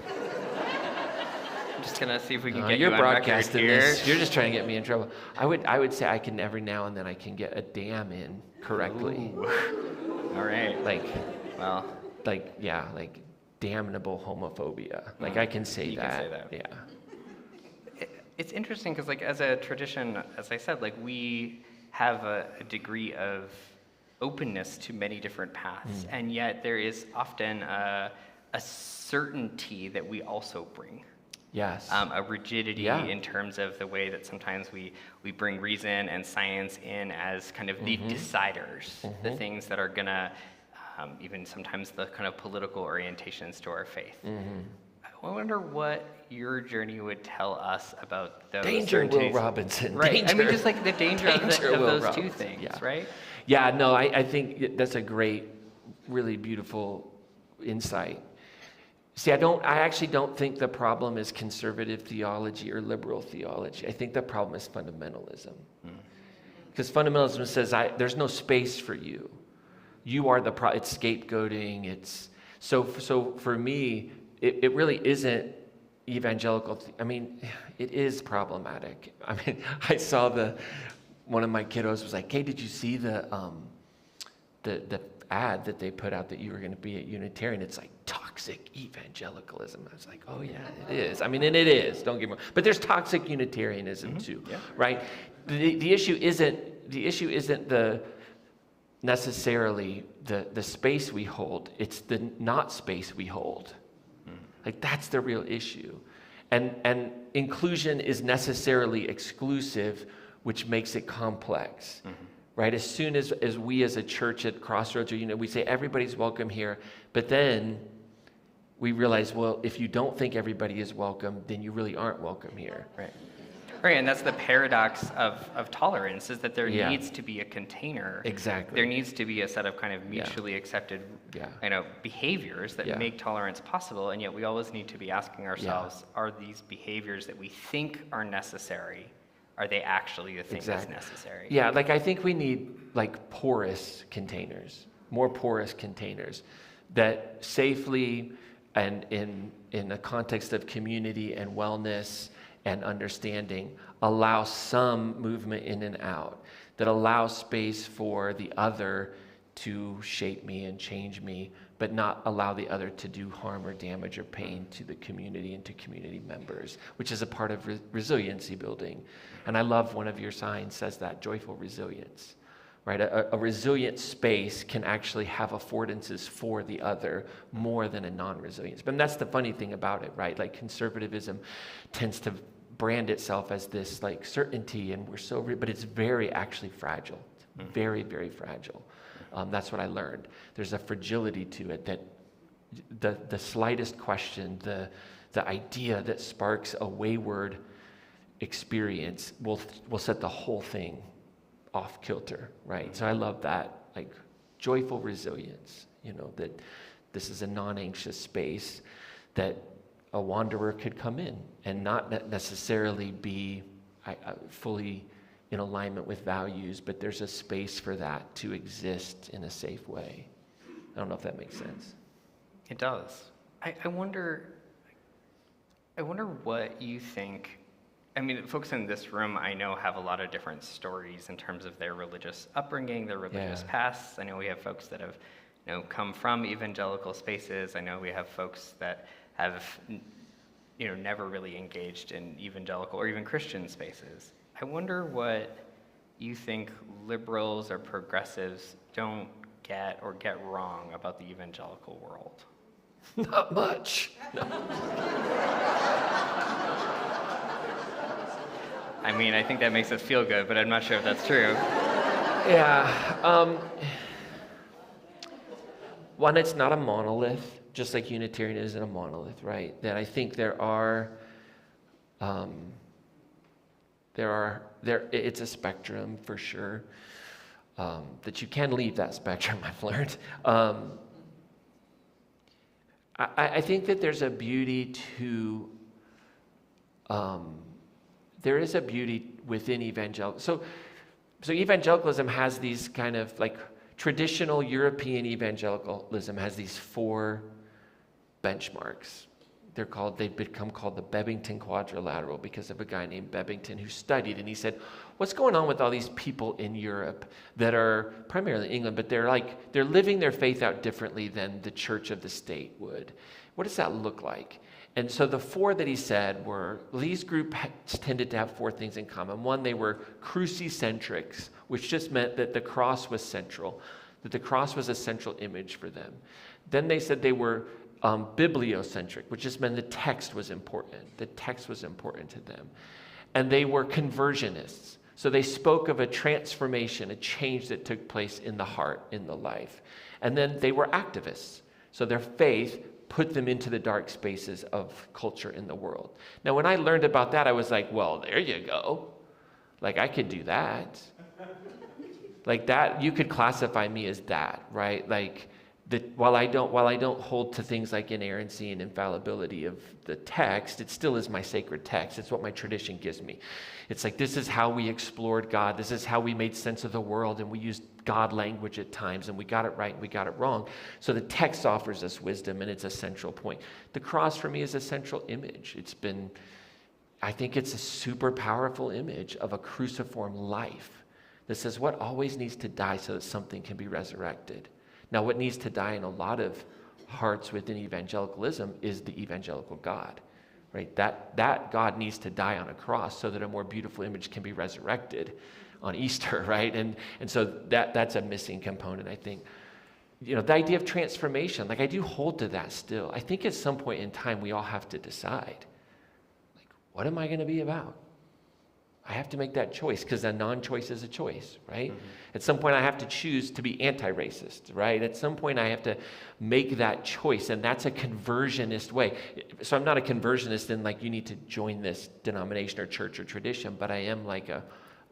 I'm just gonna see if we can get you on record broadcasting here. this. You're just trying to get me in trouble. I would say I can every now and then I can get a damn in correctly. Ooh. All right. Damnable homophobia. I can say that. Can say that. Yeah. It's interesting because as a tradition, as I said, we have a degree of openness to many different paths, and yet there is often a certainty that we also bring. Yes. A rigidity in terms of the way that sometimes we bring reason and science in as kind of the deciders, the things that are gonna, even sometimes the kind of political orientations to our faith. I wonder what your journey would tell us about those Danger, certainties. Will Robinson. Right. Danger. I mean, just the danger of those Robinson. two things, Yeah. right? Yeah, no, I think that's a great, really beautiful insight. See, I actually don't think the problem is conservative theology or liberal theology. I think the problem is fundamentalism. Because fundamentalism says there's no space for you. You are the it's scapegoating. It's so for me, it really isn't evangelical. It is problematic. I saw one of my kiddos was like, "Hey, did you see the ad that they put out that you were going to be a Unitarian? It's like toxic evangelicalism." I was like, "Oh yeah, it is." And it is. Don't get me wrong. But there's toxic Unitarianism too, right? The issue isn't necessarily the space we hold. It's the not space we hold. That's the real issue. And inclusion is necessarily exclusive, which makes it complex, right? As soon as we as a church at Crossroads, we say everybody's welcome here, but then we realize, well, if you don't think everybody is welcome, then you really aren't welcome here. Right, and that's the paradox of tolerance, is that there needs to be a container. Exactly. There needs to be a set of kind of mutually accepted behaviors that make tolerance possible, and yet we always need to be asking ourselves, are these behaviors that we think are necessary, are they actually the thing that's necessary? Yeah, I think we need porous containers, more porous containers that safely and in a context of community and wellness and understanding allow some movement in and out, that allows space for the other to shape me and change me, but not allow the other to do harm or damage or pain to the community and to community members, which is a part of resiliency building. And I love one of your signs says that, joyful resilience, right? A resilient space can actually have affordances for the other more than a non-resilience. But that's the funny thing about it, right? Like conservatism tends to brand itself as this like certainty, and we're so, but it's very actually fragile. It's very, very fragile. That's what I learned. There's a fragility to it that the slightest question, the idea that sparks a wayward experience will set the whole thing off kilter, right? So I love that, like joyful resilience, that this is a non-anxious space that a wanderer could come in and not necessarily be fully in alignment with values, but there's a space for that to exist in a safe way. I don't know if that makes sense. It does. I wonder what you think. I mean, folks in this room, I know, have a lot of different stories in terms of their religious upbringing, their religious pasts. I know we have folks that have, come from evangelical spaces. I know we have folks that have, never really engaged in evangelical or even Christian spaces. I wonder what you think liberals or progressives don't get or get wrong about the evangelical world. Not much. No. I mean, I think that makes us feel good, but I'm not sure if that's true. Yeah. One, it's not a monolith, just like Unitarian isn't a monolith, right? That I think it's a spectrum for sure. That you can leave that spectrum, I've learned. I think that there's a beauty to, there is a beauty within evangelical. So evangelicalism has these kind of like traditional European evangelicalism has these 4 benchmarks. They've become called the Bebbington Quadrilateral because of a guy named Bebbington who studied, and he said, what's going on with all these people in Europe that are primarily England, but they're living their faith out differently than the church of the state would. What does that look like? And so the 4 that he said were, these groups tended to have 4 things in common. One, they were crucicentrics, which just meant that the cross was central, that the cross was a central image for them. Then they said they were bibliocentric, which just meant the text was important. The text was important to them. And they were conversionists. So they spoke of a transformation, a change that took place in the heart, in the life. And then they were activists. So their faith put them into the dark spaces of culture in the world. Now, when I learned about that, I was like, well, there you go. Like, I could do that. Like that, you could classify me as that, right? Like, while I don't hold to things like inerrancy and infallibility of the text, it still is my sacred text. It's what my tradition gives me. It's like, this is how we explored God. This is how we made sense of the world, and we used God language at times, and we got it right and we got it wrong. So the text offers us wisdom, and it's a central point. The cross for me is a central image. I think it's a super powerful image of a cruciform life that says what always needs to die so that something can be resurrected. Now, what needs to die in a lot of hearts within evangelicalism is the evangelical God, right? That God needs to die on a cross so that a more beautiful image can be resurrected on Easter, right? And so that's a missing component, I think. The idea of transformation, like I do hold to that still. I think at some point in time we all have to decide, like, what am I going to be about? I have to make that choice because a non-choice is a choice, right? Mm-hmm. At some point I have to choose to be anti-racist, right? At some point I have to make that choice, and that's a conversionist way. So I'm not a conversionist in like you need to join this denomination or church or tradition, but I am like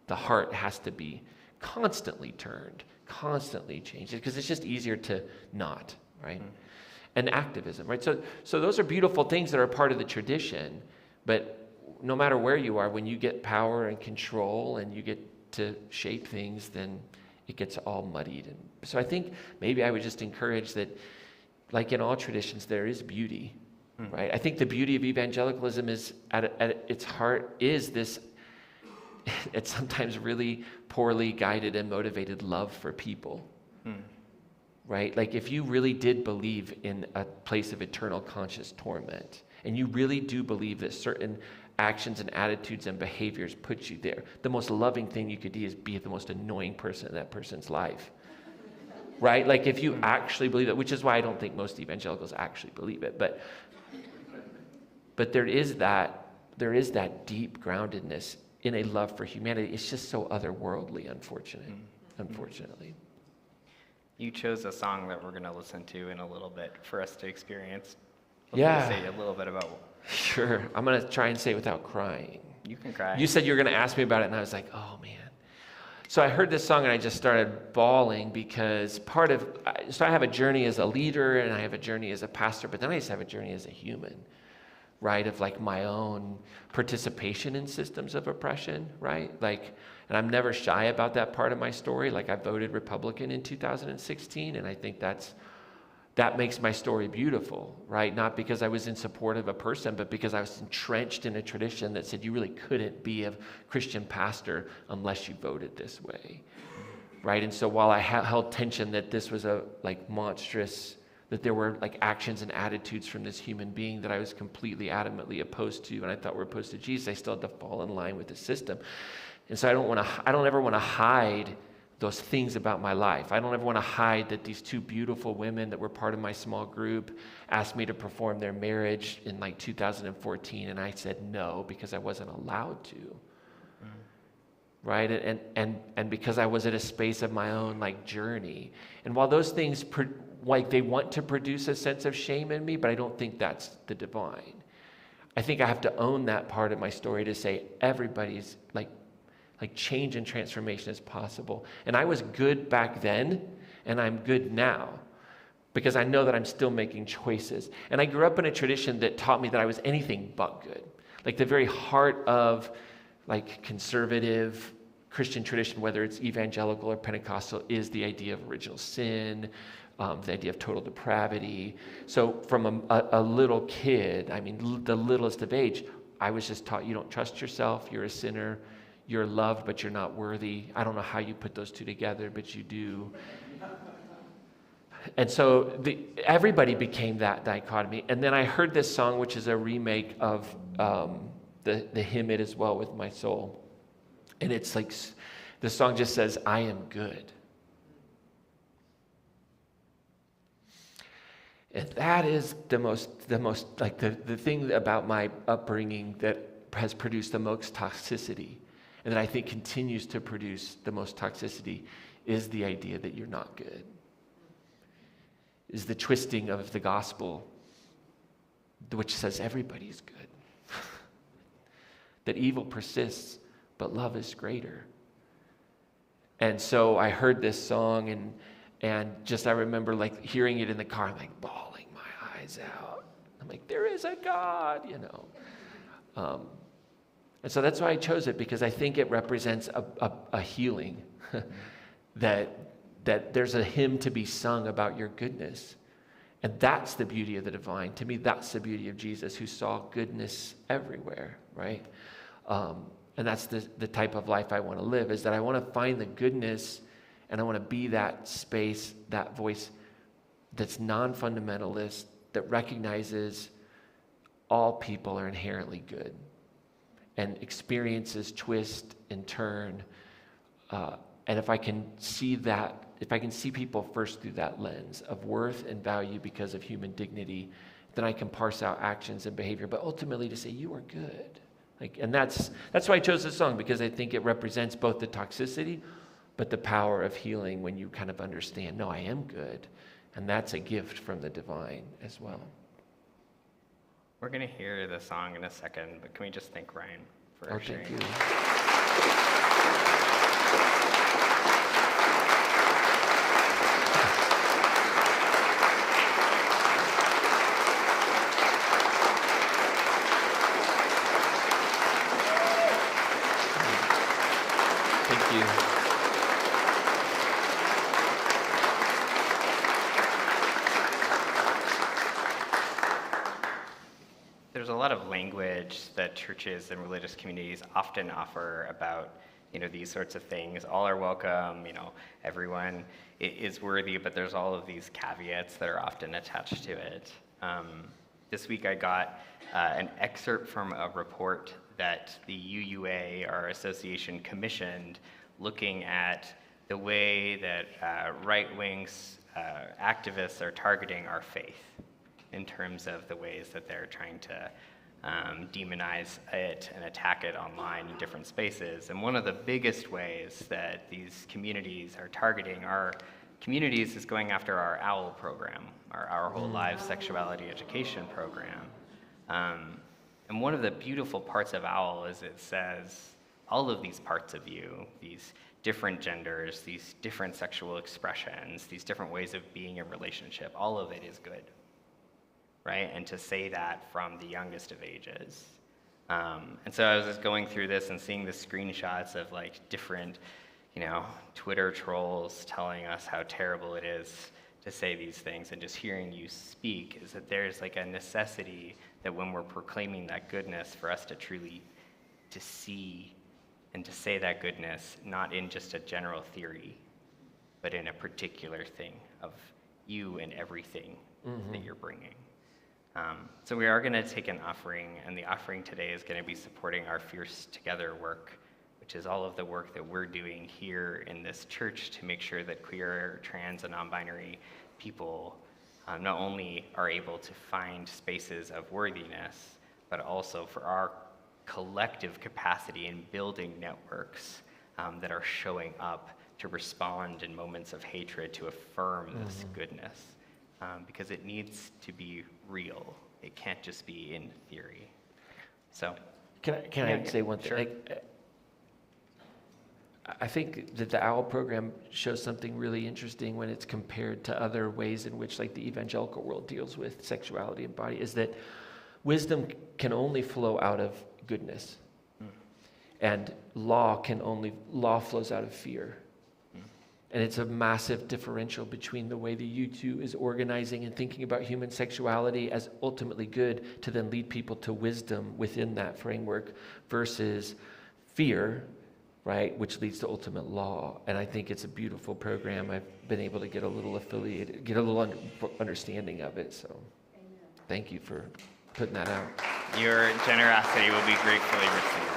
the heart has to be constantly turned, constantly changed, because it's just easier to not, right? Mm-hmm. And activism, right? So those are beautiful things that are part of the tradition, but no matter where you are, when you get power and control and you get to shape things, then it gets all muddied. And so I think maybe I would just encourage that, like in all traditions, there is beauty, right? I think the beauty of evangelicalism is at its heart is this, it's sometimes really poorly guided and motivated love for people, right? Like if you really did believe in a place of eternal conscious torment, and you really do believe that certain actions and attitudes and behaviors put you there. The most loving thing you could do is be the most annoying person in that person's life. Right? Like if you actually believe it, which is why I don't think most evangelicals actually believe it, but there is that deep groundedness in a love for humanity. It's just so otherworldly, unfortunately. You chose a song that we're going to listen to in a little bit for us to experience. Yeah. Say a little bit about. Sure. I'm going to try and say it without crying. You can cry. You said you were going to ask me about it, and I was like, oh, man. So I heard this song, and I just started bawling because so I have a journey as a leader, and I have a journey as a pastor, but then I just have a journey as a human, right, of like my own participation in systems of oppression, right? Like, and I'm never shy about that part of my story. Like, I voted Republican in 2016, and I think that makes my story beautiful, right? Not because I was in support of a person, but because I was entrenched in a tradition that said you really couldn't be a Christian pastor unless you voted this way, right? And so while I held tension that this was a like monstrous, that there were like actions and attitudes from this human being that I was completely adamantly opposed to, and I thought were opposed to Jesus, I still had to fall in line with the system. And so I don't ever want to hide those things about my life. I don't ever want to hide that these two beautiful women that were part of my small group asked me to perform their marriage in like 2014, and I said no because I wasn't allowed to. Right? And because I was at a space of my own like journey. And while those things they want to produce a sense of shame in me, but I don't think that's the divine. I think I have to own that part of my story to say everybody's like change and transformation is possible. And I was good back then, and I'm good now, because I know that I'm still making choices. And I grew up in a tradition that taught me that I was anything but good. Like the very heart of like conservative Christian tradition, whether it's evangelical or Pentecostal, is the idea of original sin, the idea of total depravity. So from a little kid, I mean, the littlest of age, I was just taught you don't trust yourself, you're a sinner, you're loved, but you're not worthy. I don't know how you put those two together, but you do. And so everybody became that dichotomy. And then I heard this song, which is a remake of the hymn, It Is Well With My Soul. And it's like, the song just says, I am good. And that is the most like the thing about my upbringing that has produced the most toxicity, and that I think continues to produce the most toxicity, is the idea that you're not good. Is the twisting of the gospel, which says everybody's good. That evil persists, but love is greater. And so I heard this song, and just I remember like hearing it in the car, like bawling my eyes out. I'm like, there is a God, you know. And so that's why I chose it, because I think it represents a healing, that there's a hymn to be sung about your goodness. And that's the beauty of the divine. To me, that's the beauty of Jesus, who saw goodness everywhere, right? And that's the type of life I want to live, is that I want to find the goodness, and I want to be that space, that voice that's non-fundamentalist, that recognizes all people are inherently good, and experiences twist and turn. And if I can see that, if I can see people first through that lens of worth and value because of human dignity, then I can parse out actions and behavior, but ultimately to say, you are good. And that's why I chose this song, because I think it represents both the toxicity, but the power of healing when you kind of understand, no, I am good. And that's a gift from the divine as well. We're going to hear the song in a second, but can we just thank Ryan for sharing? Thank you. Thank you. There's a lot of language that churches and religious communities often offer about, these sorts of things. All are welcome, everyone is worthy, but there's all of these caveats that are often attached to it. This week I got an excerpt from a report that the UUA, our association, commissioned, looking at the way that right-wing activists are targeting our faith in terms of the ways that they're trying to demonize it and attack it online in different spaces. And one of the biggest ways that these communities are targeting our communities is going after our Howell program, our Whole Lives Sexuality Education program. And one of the beautiful parts of Howell is it says all of these parts of you, these different genders, these different sexual expressions, these different ways of being in relationship, all of it is good, right? And to say that from the youngest of ages. And so I was just going through this and seeing the screenshots of like different, Twitter trolls telling us how terrible it is to say these things, and just hearing you speak is that there's like a necessity that when we're proclaiming that goodness, for us to truly to see and to say that goodness, not in just a general theory, but in a particular thing of you and everything that you're bringing. So we are going to take an offering, and the offering today is going to be supporting our Fierce Together work, which is all of the work that we're doing here in this church to make sure that queer, trans, and non-binary people not only are able to find spaces of worthiness, but also for our collective capacity in building networks that are showing up to respond in moments of hatred, to affirm this goodness, because it needs to be real. It can't just be in theory. So, Can I say one thing? Sure. I think that the OWL program shows something really interesting when it's compared to other ways in which like the evangelical world deals with sexuality and body, is that wisdom can only flow out of goodness. And law flows out of fear. And it's a massive differential between the way the U2 is organizing and thinking about human sexuality as ultimately good to then lead people to wisdom within that framework versus fear, right, which leads to ultimate law. And I think it's a beautiful program. I've been able to get a little understanding of it. So thank you for putting that out. Your generosity will be gratefully received.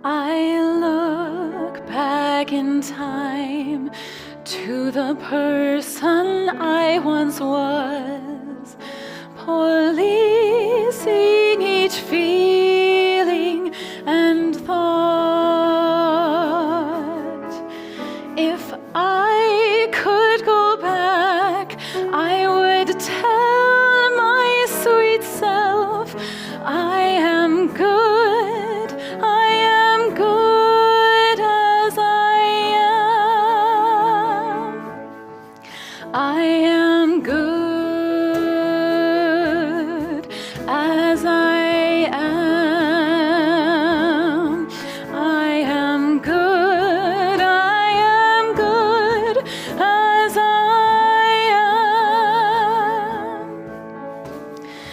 I look back in time to the person I once was, policing each feeling and thought. If I could go back, I would tell my sweet self, I am good. I am good as I am. I am good. I am good as I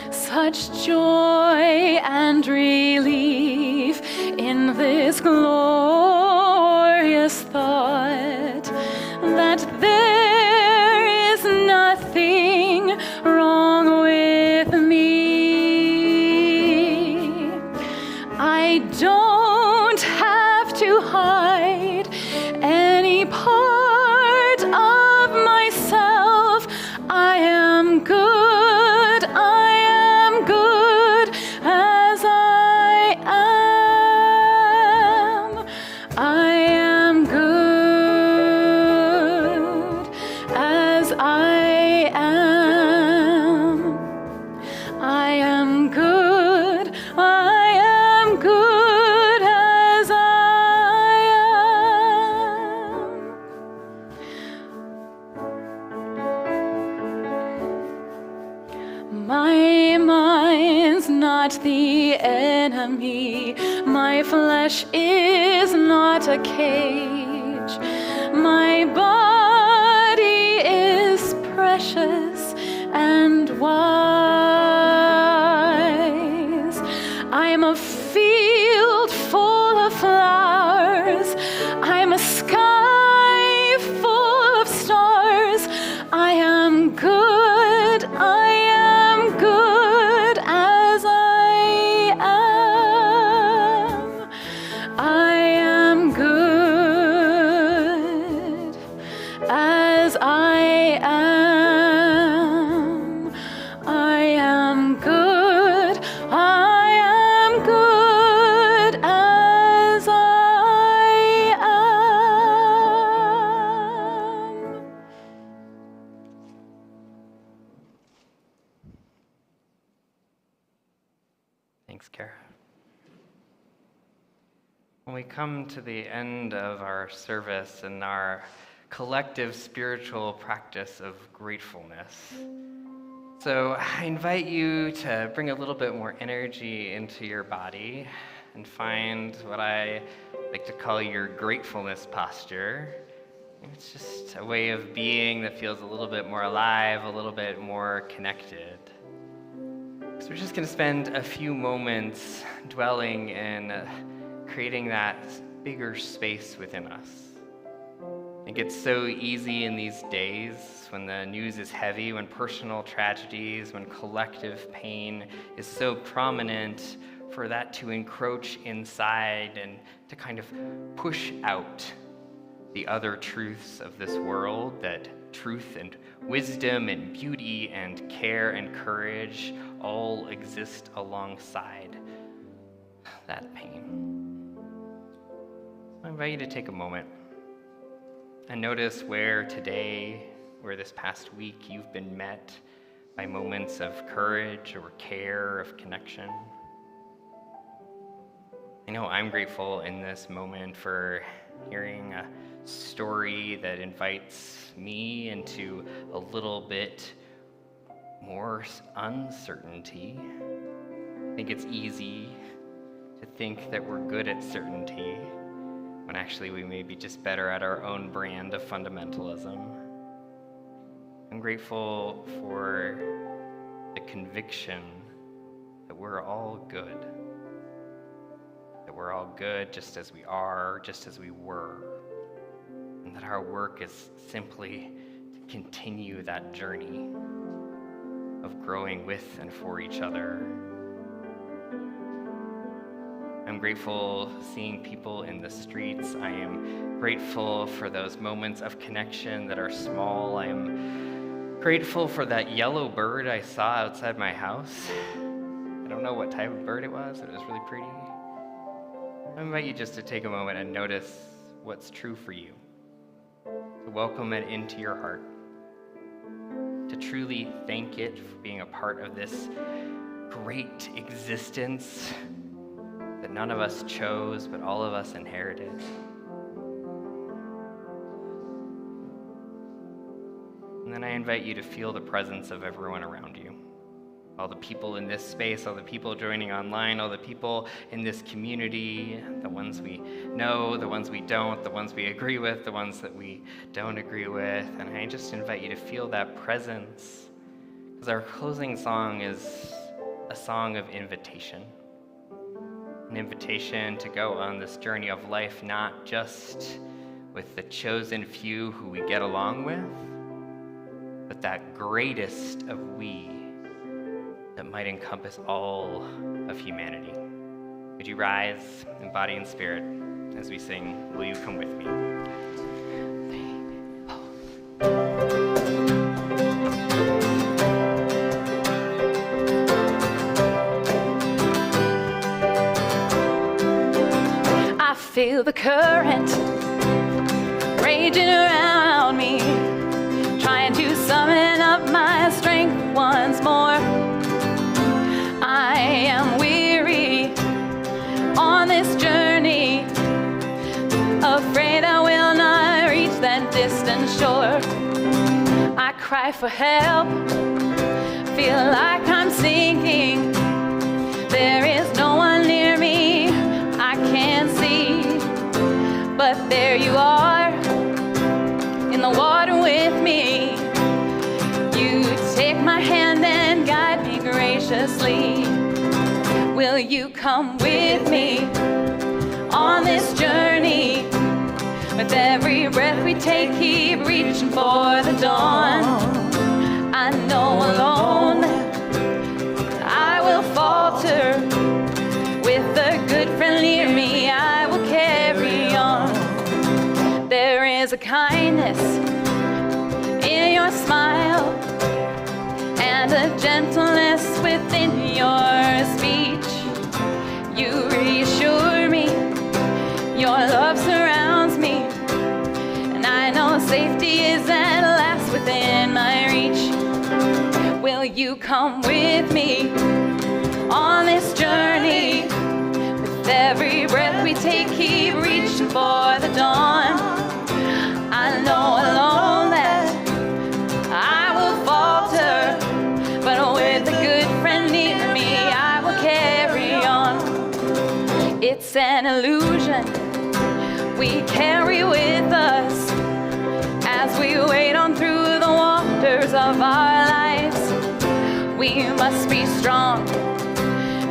am. Such joy and relief in this glorious thought that nothing wrong with me. I don't have to hide any part of myself. I am good. I am good as I am. I am good as I am. I am good. I am good as I am. My mind's not the enemy. My flesh is not a cage. My body is precious and wise. I'm a field full of flowers. I'm a sky full of stars. I am good. I am good as I am. I am good as I am. I am good. I am good as I am. Thanks, Kara. When we come to the end of our service and our collective spiritual practice of gratefulness, so I invite you to bring a little bit more energy into your body and find what I like to call your gratefulness posture. It's just a way of being that feels a little bit more alive, a little bit more connected. So we're just going to spend a few moments dwelling in creating that bigger space within us. It gets so easy in these days when the news is heavy, when personal tragedies, when collective pain is so prominent, for that to encroach inside and to kind of push out the other truths of this world, that truth and wisdom and beauty and care and courage all exist alongside that pain. I invite you to take a moment and notice where today, where this past week, you've been met by moments of courage or care, of connection. I know I'm grateful in this moment for hearing a story that invites me into a little bit more uncertainty. I think it's easy to think that we're good at certainty when actually we may be just better at our own brand of fundamentalism. I'm grateful for the conviction that we're all good. That we're all good just as we are, just as we were. And that our work is simply to continue that journey of growing with and for each other. I'm grateful seeing people in the streets. I am grateful for those moments of connection that are small. I am grateful for that yellow bird I saw outside my house. I don't know what type of bird it was, but it was really pretty. I invite you just to take a moment and notice what's true for you, to welcome it into your heart, to truly thank it for being a part of this great existence that none of us chose, but all of us inherited. And then I invite you to feel the presence of everyone around you. All the people in this space, all the people joining online, all the people in this community, the ones we know, the ones we don't, the ones we agree with, the ones that we don't agree with. And I just invite you to feel that presence, because our closing song is a song of invitation. An invitation to go on this journey of life, not just with the chosen few who we get along with, but that greatest of we that might encompass all of humanity. Would you rise in body and spirit as we sing, Will You Come With Me? I feel the current raging around me, trying to summon up my strength once more. I am weary on this journey, afraid I will not reach that distant shore. I cry for help, feel like I'm sinking. There is no one near me I can't see, but there you are, Will you come with me on this journey? With every breath we take, keep reaching for the dawn. I know alone I will falter. With a good friend near me, I will carry on. There is a kindness in your smile and a gentleness within your speech. You reassure me, your love surrounds me, and I know safety is at last within my reach. Will you come with me on this journey? With every breath we take, keep reaching for the dawn. I know alone that I will falter, but with a good friend near me, I will carry on. It's an illusion we carry with us as we wade on through the waters of our lives. We must be strong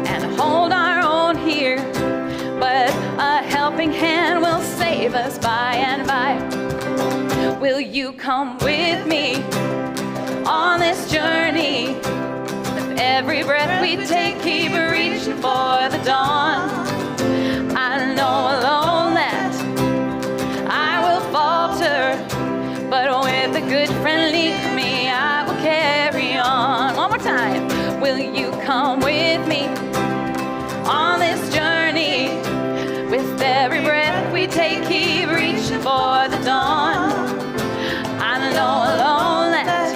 and hold our own here, but a helping hand will save us by and by. Will you come with me on this journey? With every breath we take, keep reaching for the dawn. I know alone that I will falter, but with a good friend near me, I will carry on. One more time. Will you come with me on this journey? With every breath we take, keep reaching for the dawn. I know alone that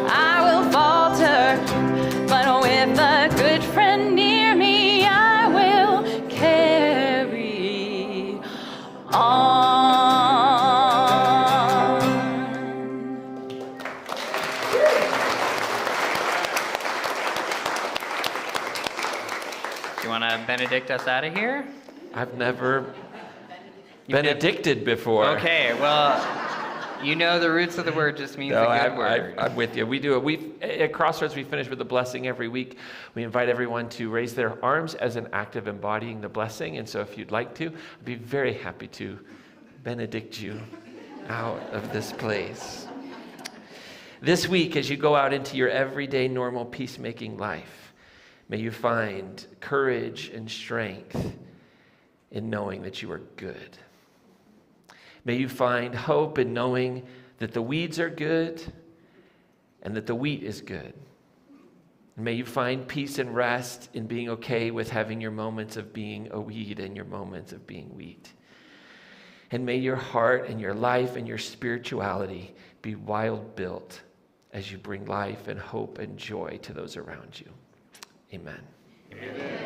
I will falter, but with a good friend near me, I will carry on. Do you want to benedict us out of here? I've never benedicted before. Okay, well, you know the roots of the word just means No, a good word. I'm with you. We do it. At Crossroads, we finish with a blessing every week. We invite everyone to raise their arms as an act of embodying the blessing. And so if you'd like to, I'd be very happy to benedict you out of this place. This week, as you go out into your everyday, normal, peacemaking life, may you find courage and strength in knowing that you are good. May you find hope in knowing that the weeds are good and that the wheat is good. And may you find peace and rest in being okay with having your moments of being a weed and your moments of being wheat. And may your heart and your life and your spirituality be wild built as you bring life and hope and joy to those around you. Amen. Amen.